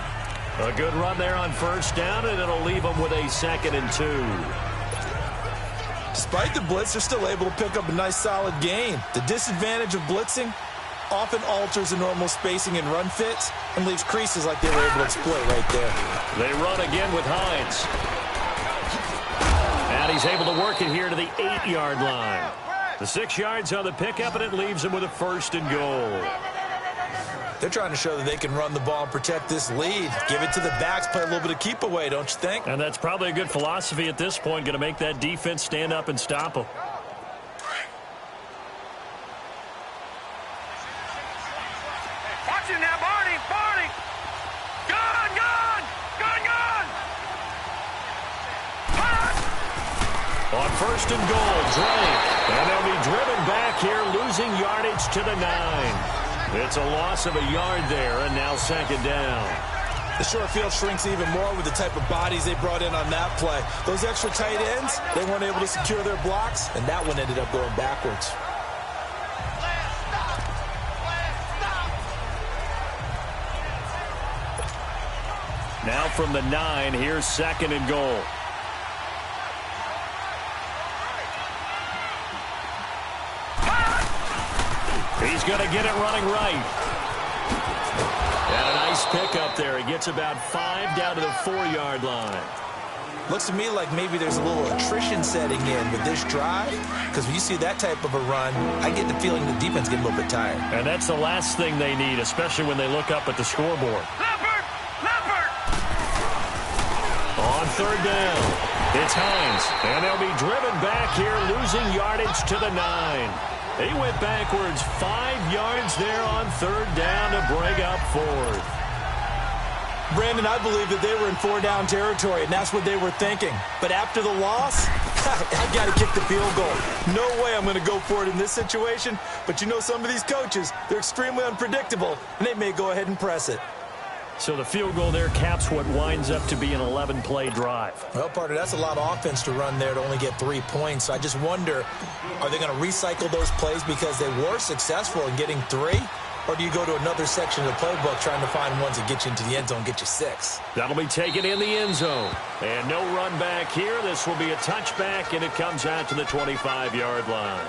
A good run there on first down, and it'll leave them with a 2nd and 2. Despite the blitz, they're still able to pick up a nice solid gain. The disadvantage of blitzing often alters the normal spacing and run fits and leaves creases like they were able to exploit right there. They run again with Hines. And he's able to work it here to the 8-yard line. The 6 yards on the pickup, and it leaves him with a 1st and goal. They're trying to show that they can run the ball and protect this lead. Give it to the backs, play a little bit of keep away, don't you think? And that's probably a good philosophy at this point, going to make that defense stand up and stop them. Watch it now, Barney. Gun! On 1st and goal, Drake. And they'll be driven back here, losing yardage to the 9. It's a loss of a yard there, and now 2nd down. The short field shrinks even more with the type of bodies they brought in on that play. Those extra tight ends, they weren't able to secure their blocks, and that one ended up going backwards. Now from the 9, here's 2nd and goal. He's going to get it running right. And a nice pickup there. He gets about 5 down to the 4-yard line. Looks to me like maybe there's a little attrition setting in with this drive, because when you see that type of a run, I get the feeling the defense get a little bit tired. And that's the last thing they need, especially when they look up at the scoreboard. Leopard! On 3rd down, it's Hines. And they'll be driven back here, losing yardage to the 9. He went backwards 5 yards there on 3rd down to bring up 4th. Brandon, I believe that they were in 4-down territory, and that's what they were thinking. But after the loss, I got to kick the field goal. No way I'm going to go for it in this situation. But you know some of these coaches, they're extremely unpredictable, and they may go ahead and press it. So the field goal there caps what winds up to be an 11-play drive. Well, partner, that's a lot of offense to run there to only get 3 points. So I just wonder, are they going to recycle those plays because they were successful in getting 3? Or do you go to another section of the playbook trying to find ones that get you into the end zone, get you 6? That'll be taken in the end zone. And no run back here. This will be a touchback, and it comes out to the 25-yard line.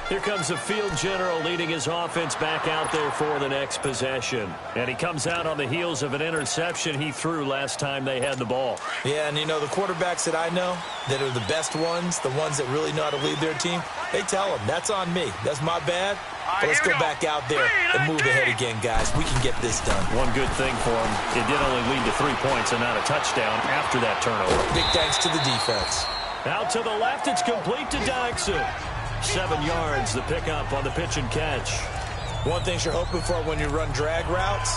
Here comes the field general leading his offense back out there for the next possession. And he comes out on the heels of an interception he threw last time they had the ball. Yeah, and you know, the quarterbacks that I know that are the best ones, the ones that really know how to lead their team, they tell them, that's on me. That's my bad. But let's go back out there and move ahead again, guys. We can get this done. One good thing for him, it did only lead to 3 points and not a touchdown after that turnover. Big thanks to the defense. Out to the left, it's complete to Dyson. 7 yards, the pickup on the pitch and catch. One thing you're hoping for when you run drag routes,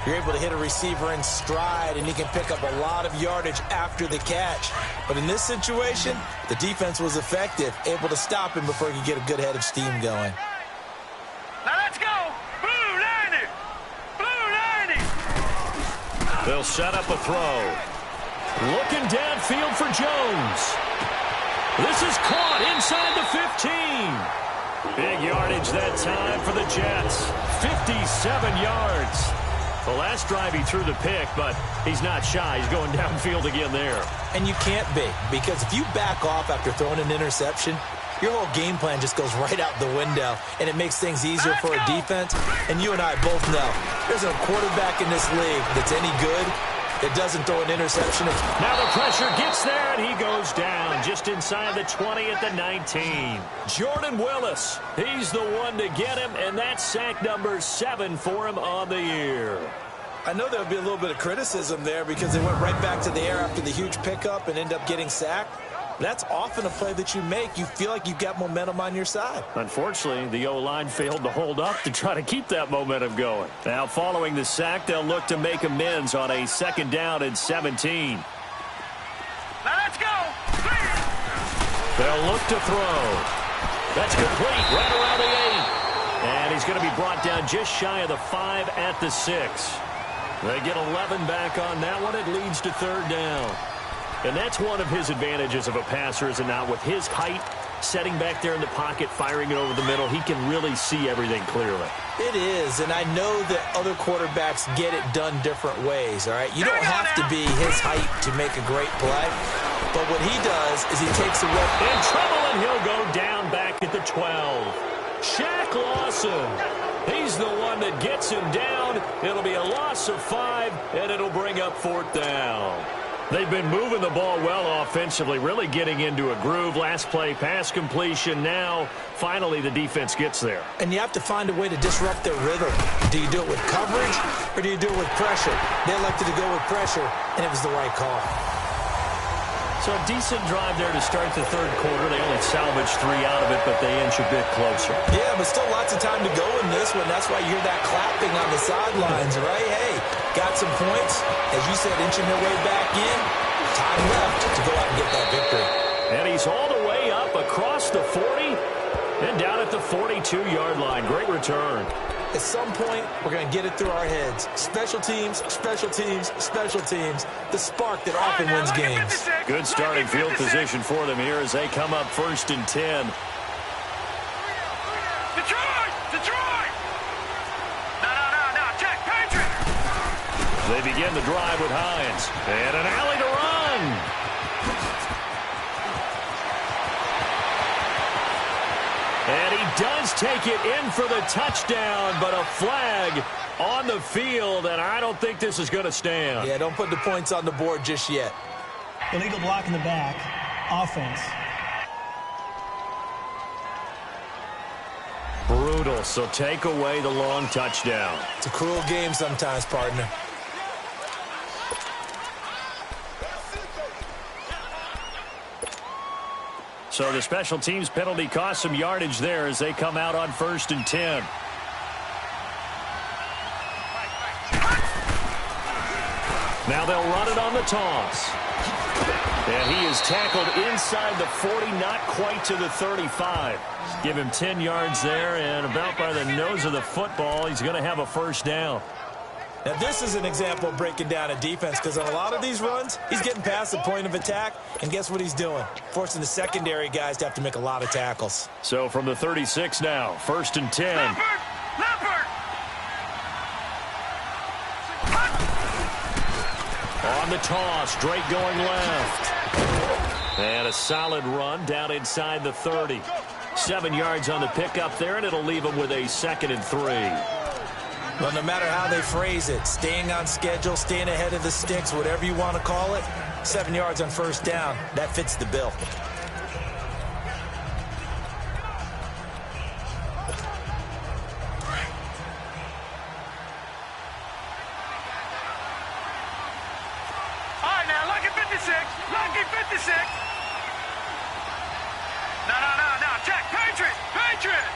you're able to hit a receiver in stride, and he can pick up a lot of yardage after the catch. But in this situation, the defense was effective, able to stop him before he could get a good head of steam going. Now let's go! Blue 90! Blue 90! They'll set up a throw. Looking downfield for Jones. This is caught inside the 15. Big yardage that time for the Jets. 57 yards. The last drive he threw the pick, but he's not shy. He's going downfield again there. And you can't be, because if you back off after throwing an interception, your whole game plan just goes right out the window, and it makes things easier for a defense. And you and I both know there's a quarterback in this league that's any good that doesn't throw an interception. Now the pressure gets there, and he goes down just inside the 20 at the 19. Jordan Willis, he's the one to get him, and that's sack number 7 for him on the year. I know there'll be a little bit of criticism there because they went right back to the air after the huge pickup and end up getting sacked. That's often a play that you make. You feel like you've got momentum on your side. Unfortunately, the O-line failed to hold up to try to keep that momentum going. Now, following the sack, they'll look to make amends on a 2nd down and 17. Now let's go! They'll look to throw. That's complete right around the 8. And he's going to be brought down just shy of the 5 at the 6. They get 11 back on that one. It leads to 3rd down. And that's one of his advantages of a passer, is it not? With his height, setting back there in the pocket, firing it over the middle, he can really see everything clearly. It is, and I know that other quarterbacks get it done different ways, all right? You don't have to be his height to make a great play, but what he does is he takes away. In trouble, and he'll go down back at the 12. Shaq Lawson, he's the one that gets him down. It'll be a loss of 5, and it'll bring up 4th down. They've been moving the ball well offensively, really getting into a groove. Last play, pass completion. Now, finally, the defense gets there. And you have to find a way to disrupt their rhythm. Do you do it with coverage, or do you do it with pressure? They elected to go with pressure, and it was the right call. So a decent drive there to start the 3rd quarter. They only salvaged 3 out of it, but they inch a bit closer. Yeah, but still lots of time to go in this one. That's why you hear that clapping on the sidelines, right? Hey, got some points. As you said, inching their way back in. Time left to go out and get that victory. And he's all the way up across the 40 and down at the 42-yard line. Great return. At some point, we're going to get it through our heads. Special teams, special teams, special teams. The spark that often wins games. Good starting field position for them here as they come up 1st and 10. Detroit! Detroit! No, check, Patriot! They begin the drive with Hines. And an alley to run. And he does take it in for the touchdown, but a flag on the field, and I don't think this is going to stand. Yeah, don't put the points on the board just yet. Illegal block in the back. Offense. Brutal, so take away the long touchdown. It's a cruel game sometimes, partner. So the special teams penalty cost some yardage there as they come out on 1st and 10. Now they'll run it on the toss. And he is tackled inside the 40, not quite to the 35. Give him 10 yards there, and about by the nose of the football, he's going to have a first down. Now, this is an example of breaking down a defense, because on a lot of these runs, he's getting past the point of attack, and guess what he's doing? Forcing the secondary guys to have to make a lot of tackles. So from the 36 now, 1st and 10. Leopard! On the toss, Drake going left. And a solid run down inside the 30. 7 yards on the pickup there, and it'll leave him with a 2nd and 3. Well, no matter how they phrase it, staying on schedule, staying ahead of the sticks, whatever you want to call it, 7 yards on first down, that fits the bill. All right, now, lucky 56. Lucky 56. No. Check. Patriot.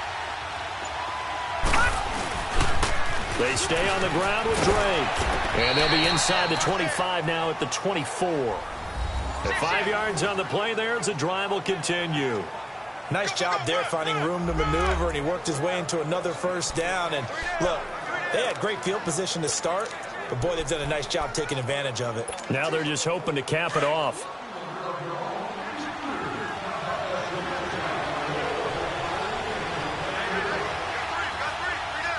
They stay on the ground with Drake. And they'll be inside the 25 now at the 24. And 5 yards on the play there as the drive will continue. Nice job there finding room to maneuver, and he worked his way into another first down. And look, they had great field position to start, but boy, they've done a nice job taking advantage of it. Now they're just hoping to cap it off.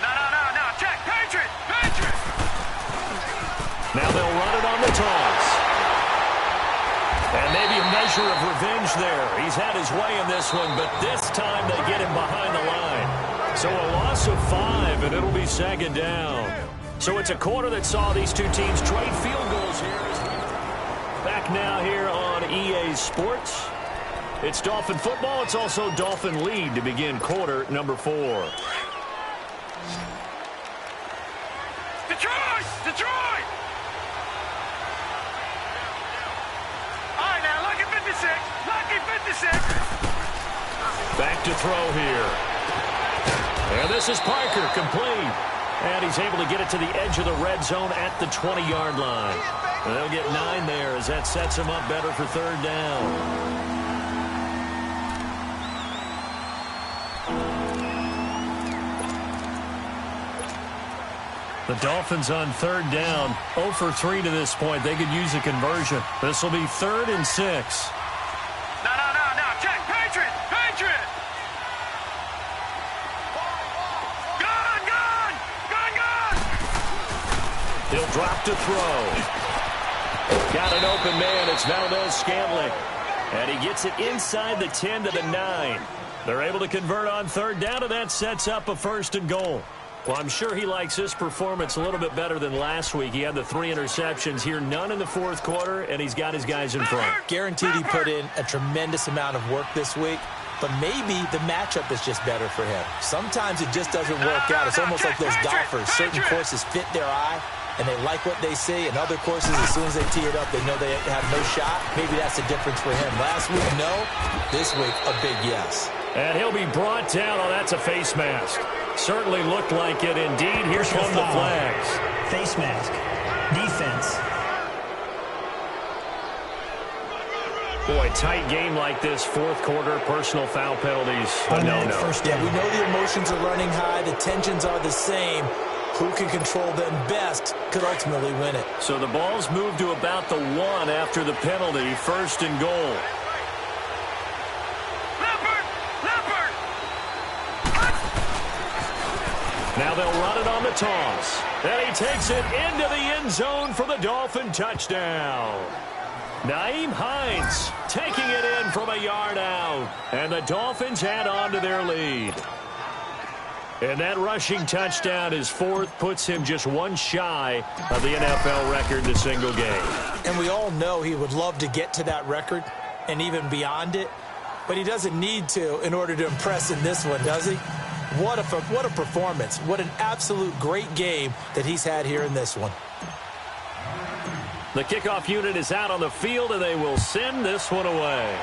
No. Check. Patriot. Now they'll run it on the toss. And maybe a measure of revenge there. He's had his way in this one, but this time they get him behind the line. So a loss of 5, and it'll be 2nd down. So it's a quarter that saw these two teams trade field goals here. Back now here on EA Sports. It's Dolphin football. It's also Dolphin lead to begin quarter number 4. Detroit! All right, now, lucky 56. Lucky 56. Back to throw here. And this is Parker, complete. And he's able to get it to the edge of the red zone at the 20-yard line. And they'll get 9 there as that sets him up better for 3rd down. The Dolphins on 3rd down, 0 for 3 to this point. They could use a conversion. This will be 3rd and 6. No. Check. Patriot. Gun. He'll drop to throw. Got an open man. It's Valdez-Scantling. And he gets it inside the 10 to the 9. They're able to convert on 3rd down, and that sets up a 1st and goal. Well, I'm sure he likes his performance a little bit better than last week. He had the 3 interceptions here, none in the 4th quarter, and he's got his guys in front. Guaranteed he put in a tremendous amount of work this week, but maybe the matchup is just better for him. Sometimes it just doesn't work out. It's almost like those golfers. Certain courses fit their eye, and they like what they see, and other courses, as soon as they tee it up, they know they have no shot. Maybe that's the difference for him. Last week, no. This week, a big yes. And he'll be brought down. Oh, that's a face mask. Certainly looked like it indeed. Here come the flags. Face mask. Defense. Boy, tight game like this, 4th quarter, personal foul penalties. No. First down. Yeah, we know the emotions are running high. The tensions are the same. Who can control them best could ultimately win it. So the ball's moved to about the 1 after the penalty, 1st and goal. Now they'll run it on the toss. And he takes it into the end zone for the Dolphin touchdown. Nyheim Hines taking it in from a yard out. And the Dolphins add on to their lead. And that rushing touchdown, his 4th, puts him just 1 shy of the NFL record in a single game. And we all know he would love to get to that record and even beyond it. But he doesn't need to in order to impress in this one, does he? What a performance. What an absolute great game that he's had here in this one. The kickoff unit is out on the field, and they will send this one away.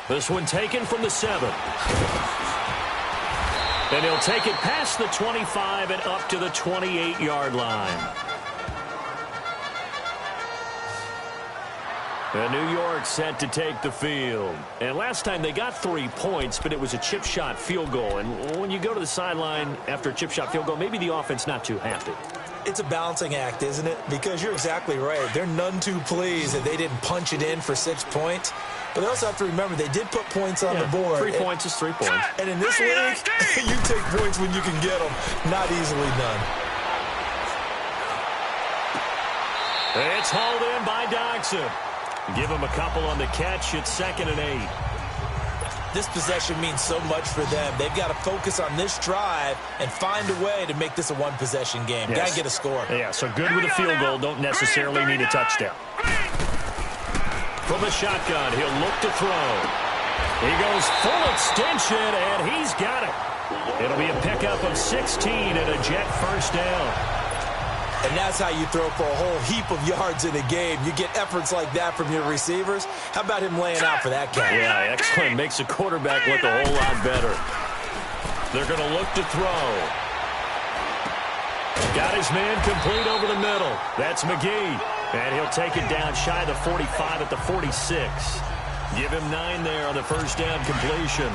This one taken from the 7. And he'll take it past the 25 and up to the 28-yard line. And New York set to take the field. And last time they got 3 points, but it was a chip shot field goal. And when you go to the sideline after a chip shot field goal, maybe the offense not too happy. It's a balancing act, isn't it? Because you're exactly right. They're none too pleased that they didn't punch it in for 6 points. But they also have to remember they did put points on the board. 3 points is 3 points. And in this league, you take points when you can get them. Not easily done. It's hauled in by Dodson. Give him a couple on the catch. It's 2nd and 8. This possession means so much for them. They've got to focus on this drive and find a way to make this a one-possession game. Yes. Got to get a score. Yeah, so good with a field goal. Don't necessarily need a touchdown. From the shotgun, he'll look to throw. He goes full extension, and he's got it. It'll be a pickup of 16 and a Jet first down. And that's how you throw for a whole heap of yards in a game. You get efforts like that from your receivers. How about him laying out for that catch? Yeah, excellent. Makes the quarterback look a whole lot better. They're going to look to throw. Got his man complete over the middle. That's McGee. And he'll take it down shy of the 45 at the 46. Give him 9 there on the first down completion.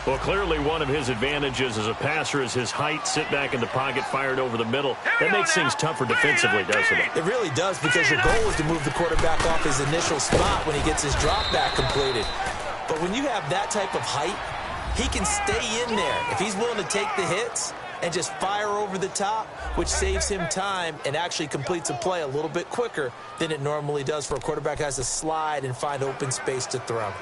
Well, clearly one of his advantages as a passer is his height, sit back in the pocket, fired over the middle. That makes things tougher defensively, doesn't it? It really does, because your goal is to move the quarterback off his initial spot when he gets his drop back completed. But when you have that type of height, he can stay in there. If he's willing to take the hits and just fire over the top, which saves him time and actually completes a play a little bit quicker than it normally does for a quarterback who has to slide and find open space to throw.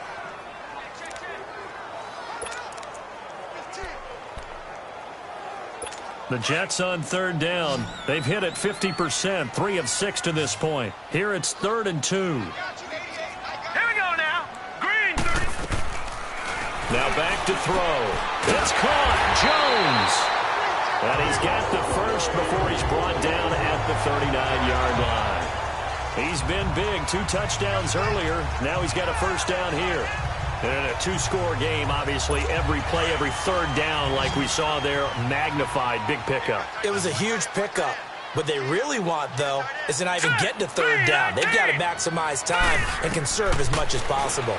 The Jets on 3rd down. They've hit it 50%, 3 of 6 to this point. Here it's 3rd and 2. Here we go now. Green. Now back to throw. It's caught. Jones. And he's got the first before he's brought down at the 39-yard line. He's been big. 2 touchdowns earlier. Now he's got a first down here. And in a 2-score game, obviously, every play, every 3rd down, like we saw there, magnified, big pickup. It was a huge pickup. What they really want, though, is to not even get to 3rd down. They've got to maximize time and conserve as much as possible.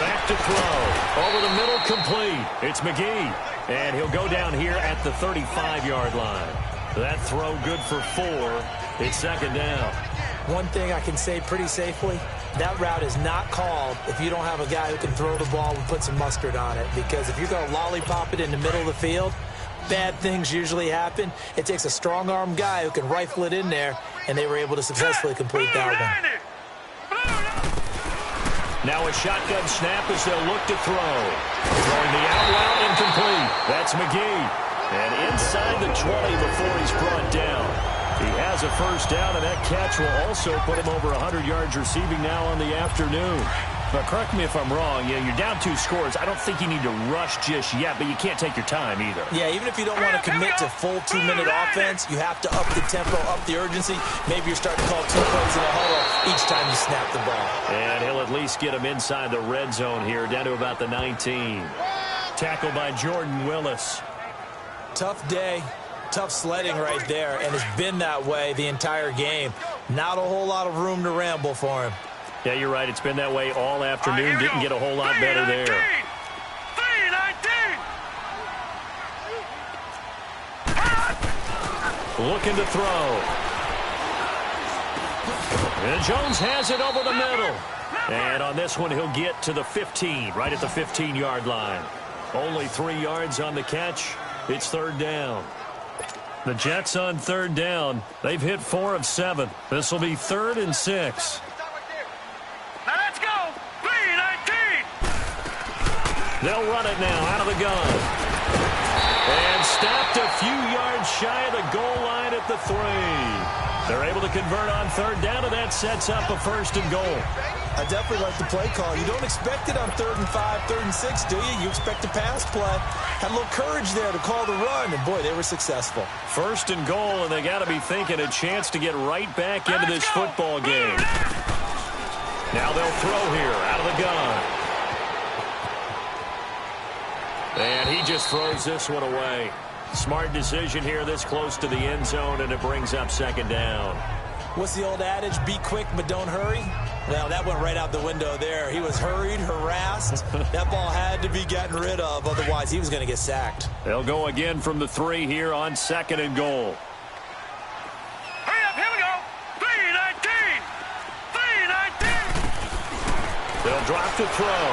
Back to throw. Over the middle, complete. It's McGee. And he'll go down here at the 35-yard line. That throw good for 4. It's 2nd down. One thing I can say pretty safely, that route is not called if you don't have a guy who can throw the ball and put some mustard on it. Because if you're going to lollipop it in the middle of the field, bad things usually happen. It takes a strong-arm guy who can rifle it in there, and they were able to successfully complete that one. Now a shotgun snap as they'll look to throw. Throwing the out route incomplete. That's McGee. And inside the 20 before he's brought down. He has a first down, and that catch will also put him over 100 yards receiving now on the afternoon. But correct me if I'm wrong, you're down 2 scores. I don't think you need to rush just yet, but you can't take your time either. Yeah, even if you don't want to commit to full 2-minute offense, you have to up the tempo, up the urgency. Maybe you're starting to call 2 plays in a huddle each time you snap the ball. And he'll at least get him inside the red zone here, down to about the 19. Tackled by Jordan Willis. Tough day. Tough sledding right there, and it's been that way the entire game. Not a whole lot of room to ramble for him. Yeah, you're right. It's been that way all afternoon. Didn't get a whole lot better there. 3-19. Looking to throw. And Jones has it over the middle. And on this one, he'll get to the 15, right at the 15-yard line. Only 3 yards on the catch. It's 3rd down. The Jets on 3rd down. They've hit 4 of 7. This will be 3rd and 6. Now let's go. 3-19. They'll run it now out of the gun. And stopped a few yards shy of the goal line at the 3. They're able to convert on 3rd down, and that sets up a 1st and goal. I definitely like the play call. You don't expect it on 3rd and 5, 3rd and 6, do you? You expect a pass play. Had a little courage there to call the run, and boy, they were successful. 1st and goal, and they got to be thinking a chance to get right back into this football game. Now they'll throw here out of the gun. And he just throws this one away. Smart decision here this close to the end zone, and it brings up 2nd down. What's the old adage? Be quick, but don't hurry. Well, that went right out the window there. He was hurried, harassed. That ball had to be gotten rid of. Otherwise, he was going to get sacked. They'll go again from the 3 here on 2nd and goal. Hurry up, here we go. 3-19. 3-19. They'll drop to throw.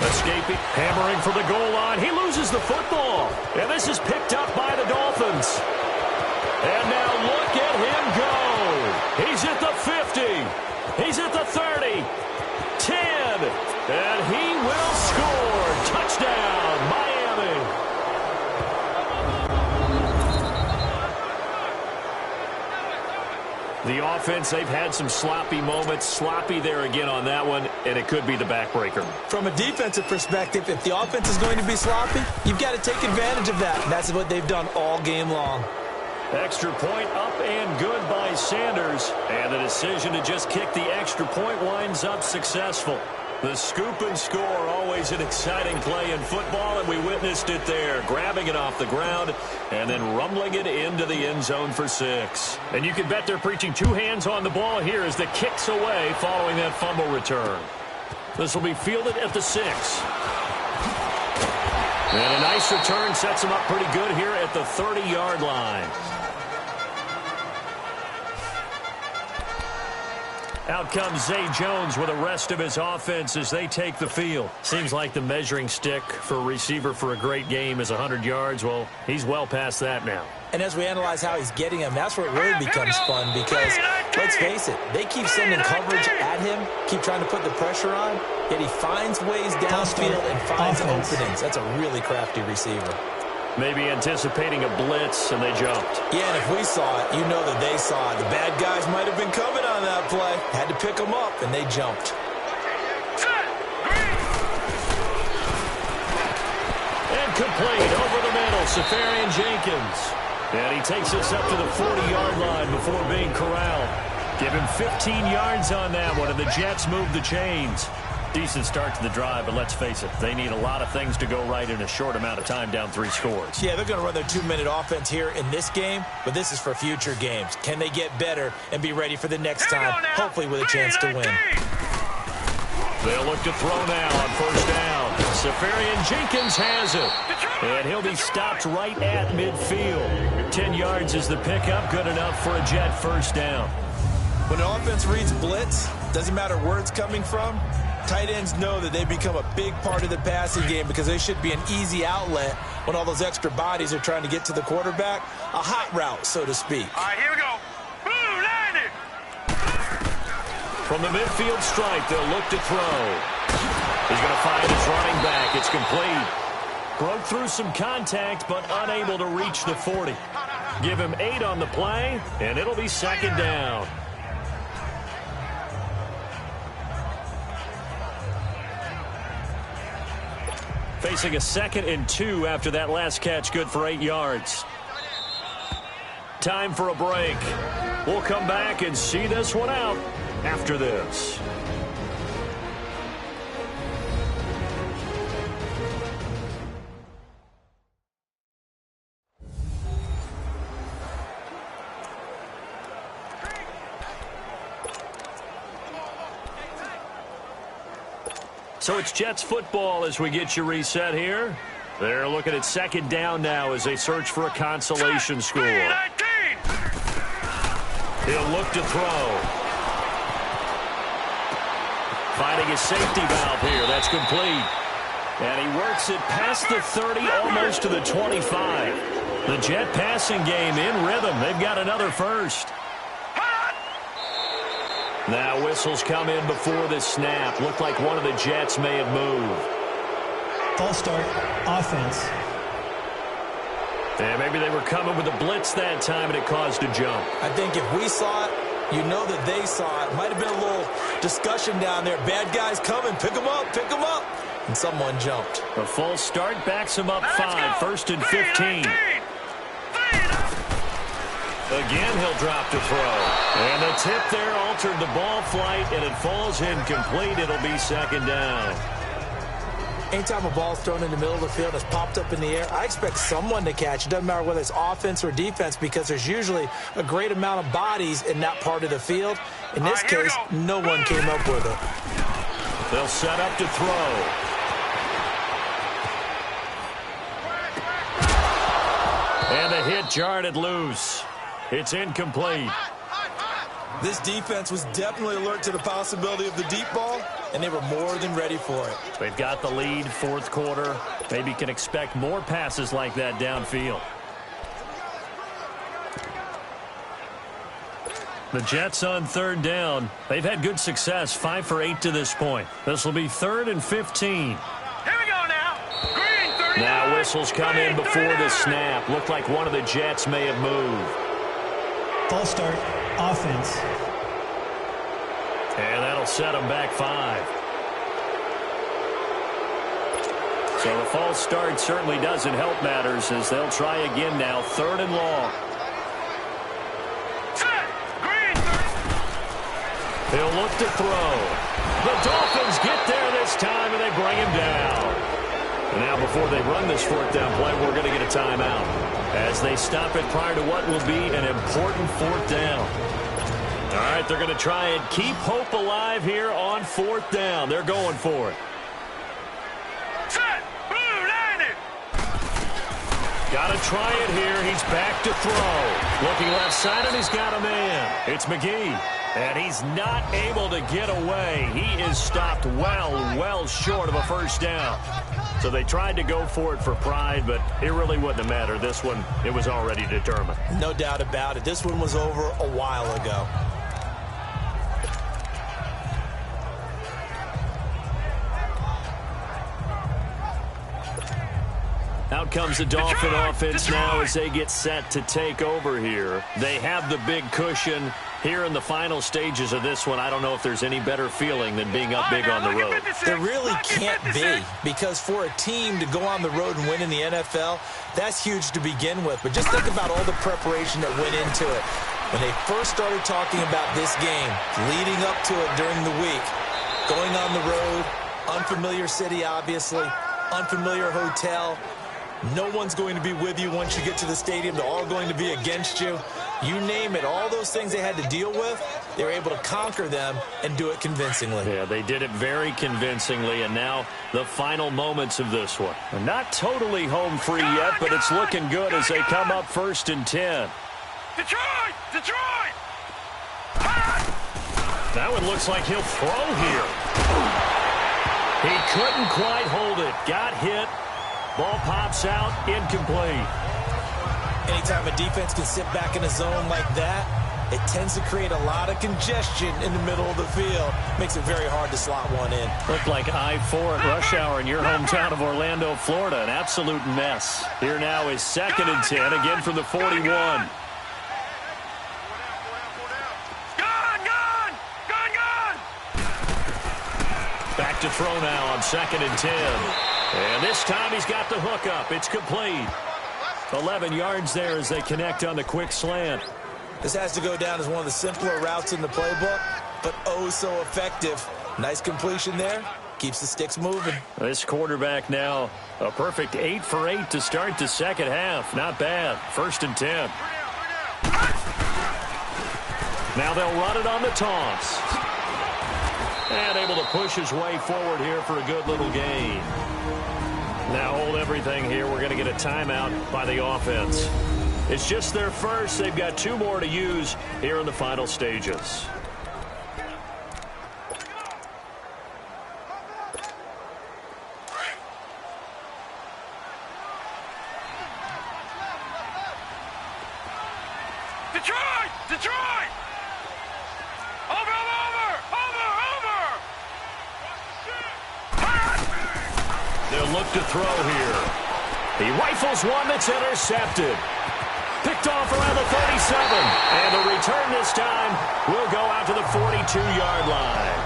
Escaping, hammering for the goal line. He loses the football. And this is picked up by the Dolphins. And now look at him go. He's at the 50. He's at the 30. 10. And he will score. Touchdown, Miami. The offense, they've had some sloppy moments. Sloppy there again on that one, and it could be the backbreaker. From a defensive perspective, if the offense is going to be sloppy, you've got to take advantage of that. And that's what they've done all game long. Extra point up and good by Sanders. And the decision to just kick the extra point winds up successful. The scoop and score, always an exciting play in football, and we witnessed it there. Grabbing it off the ground and then rumbling it into the end zone for 6. And you can bet they're preaching 2 hands on the ball here as the kick's away following that fumble return. This will be fielded at the 6. And a nice return sets him up pretty good here at the 30-yard line. Out comes Zay Jones with the rest of his offense as they take the field. Seems like the measuring stick for a receiver for a great game is 100 yards. Well, he's well past that now. And as we analyze how he's getting them, that's where it really becomes fun because, let's face it, they keep sending coverage at him, keep trying to put the pressure on, yet he finds ways downfield and finds openings. That's a really crafty receiver. Maybe anticipating a blitz, and they jumped. Yeah, and if we saw it, you know that they saw it. The bad guys might have been coming on that play. Had to pick them up, and they jumped. And complete over the middle, Safarian Jenkins. And he takes us up to the 40-yard line before being corralled. Give him 15 yards on that one, and the Jets move the chains. Decent start to the drive, but let's face it, they need a lot of things to go right in a short amount of time down 3 scores. Yeah, they're going to run their 2-minute offense here in this game, but this is for future games. Can they get better and be ready for the next time, hopefully with a chance to win? They'll look to throw now on 1st down. Safarian Jenkins has it, and he'll be stopped right at midfield. 10 yards is the pickup, good enough for a Jet 1st down. When the offense reads blitz, doesn't matter where it's coming from, tight ends know that they become a big part of the passing game because they should be an easy outlet when all those extra bodies are trying to get to the quarterback. A hot route, so to speak. All right, here we go. Blue 90. From the midfield stripe, they'll look to throw. He's going to find his running back. It's complete. Broke through some contact, but unable to reach the 40. Give him 8 on the play, and it'll be 2nd down. Facing a 2nd and 2 after that last catch, good for 8 yards. Time for a break. We'll come back and see this one out after this. So it's Jets football as we get you reset here. They're looking at 2nd down now as they search for a consolation score. He'll look to throw. Finding his safety valve here. That's complete. And he works it past the 30, almost to the 25. The Jet passing game in rhythm. They've got another 1st. Now whistles come in before the snap. Looked like one of the Jets may have moved. False start, offense. And maybe they were coming with a blitz that time and it caused a jump. I think if we saw it, you know that they saw it. Might have been a little discussion down there. Bad guys coming. Pick them up. Pick them up. And someone jumped. A false start backs him up 5. 1st and 15. Again, he'll drop to throw. And the tip there altered the ball flight, and it falls incomplete. It'll be 2nd down. Anytime a ball's thrown in the middle of the field and it's popped up in the air, I expect someone to catch. It doesn't matter whether it's offense or defense because there's usually a great amount of bodies in that part of the field. In this case, no one came up with it. They'll set up to throw. And the hit jarred it loose. It's incomplete. This defense was definitely alert to the possibility of the deep ball, and they were more than ready for it. They've got the lead, fourth quarter. Maybe can expect more passes like that downfield. The Jets on third down. They've had good success, 5 for 8 to this point. This will be 3rd and 15. Here we go now. Green 39. Now whistles come in before the snap. Looked like one of the Jets may have moved. False start, offense. And that'll set them back 5. So the false start certainly doesn't help matters as they'll try again now, 3rd and long. He'll look to throw. The Dolphins get there this time, and they bring him down. And now before they run this 4th down play, we're going to get a timeout as they stop it prior to what will be an important 4th down. All right, they're going to try and keep hope alive here on 4th down. They're going for it. Set. Blue, landed. Got to try it here. He's back to throw. Looking left side, and he's got a man. It's McGee. And he's not able to get away. He is stopped well short of a 1st down. So they tried to go for it for pride, but it really wouldn't have mattered. This one, it was already determined. No doubt about it. This one was over a while ago. Out comes the Dolphin offense now as they get set to take over here. They have the big cushion here in the final stages of this one. I don't know if there's any better feeling than being up big on the road. There really can't be, because for a team to go on the road and win in the NFL, that's huge to begin with. But just think about all the preparation that went into it. When they first started talking about this game, leading up to it during the week, going on the road, unfamiliar city, obviously, unfamiliar hotel. No one's going to be with you once you get to the stadium. They're all going to be against you. You name it, all those things they had to deal with, they were able to conquer them and do it convincingly. Yeah, they did it very convincingly, and now the final moments of this one. Not totally home free yet, but it's looking good as they come up 1st and 10. Detroit! Detroit! That one looks like he'll throw here. He couldn't quite hold it. Got hit. Ball pops out, incomplete. Anytime a defense can sit back in a zone like that, it tends to create a lot of congestion in the middle of the field. Makes it very hard to slot one in. Looked like I-4 at rush hour in your hometown of Orlando, Florida. An absolute mess. Here now is 2nd and 10, again from the 41. Gone! Back to throw now on 2nd and 10. And this time he's got the hook up. It's complete. 11 yards there as they connect on the quick slant. This has to go down as one of the simpler routes in the playbook, but oh so effective. Nice completion there. Keeps the sticks moving. This quarterback now, a perfect 8 for 8 to start the second half. Not bad. 1st and 10. Now they'll run it on the toss. And able to push his way forward here for a good little gain. Now hold everything here. We're going to get a timeout by the offense. It's just their first. They've got 2 more to use here in the final stages. Detroit! Detroit! Over! They'll look to throw here. He rifles one that's intercepted. Picked off around the 37. And the return this time will go out to the 42-yard line.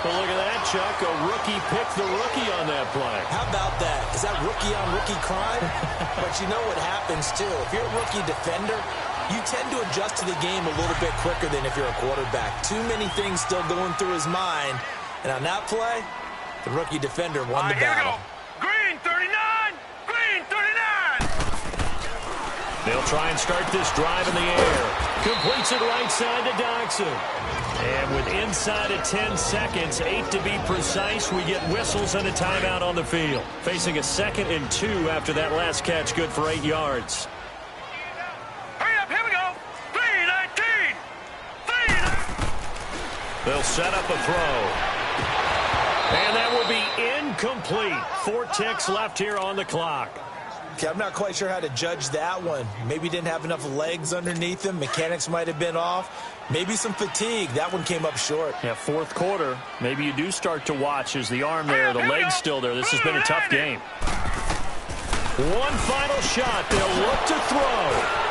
But look at that, Chuck. A rookie picked the rookie on that play. How about that? Is that rookie-on-rookie crime? But you know what happens, too. If you're a rookie defender, you tend to adjust to the game a little bit quicker than if you're a quarterback. Too many things still going through his mind. And on that play, the rookie defender won the battle. Green 39! Green 39! They'll try and start this drive in the air. Completes it right side to Doxson. And with inside of 10 seconds, 8 to be precise, we get whistles and a timeout on the field. Facing a 2nd and 2 after that last catch, good for 8 yards. Hurry up, here we go! 3-19! 3-19! They'll set up a throw. And that will be incomplete. 4 ticks left here on the clock. Okay, I'm not quite sure how to judge that one. Maybe didn't have enough legs underneath him. Mechanics might have been off. Maybe some fatigue. That one came up short. Yeah, 4th quarter. Maybe you do start to watch as the arm there, the leg's still there. This has been a tough game. One final shot. They'll look to throw.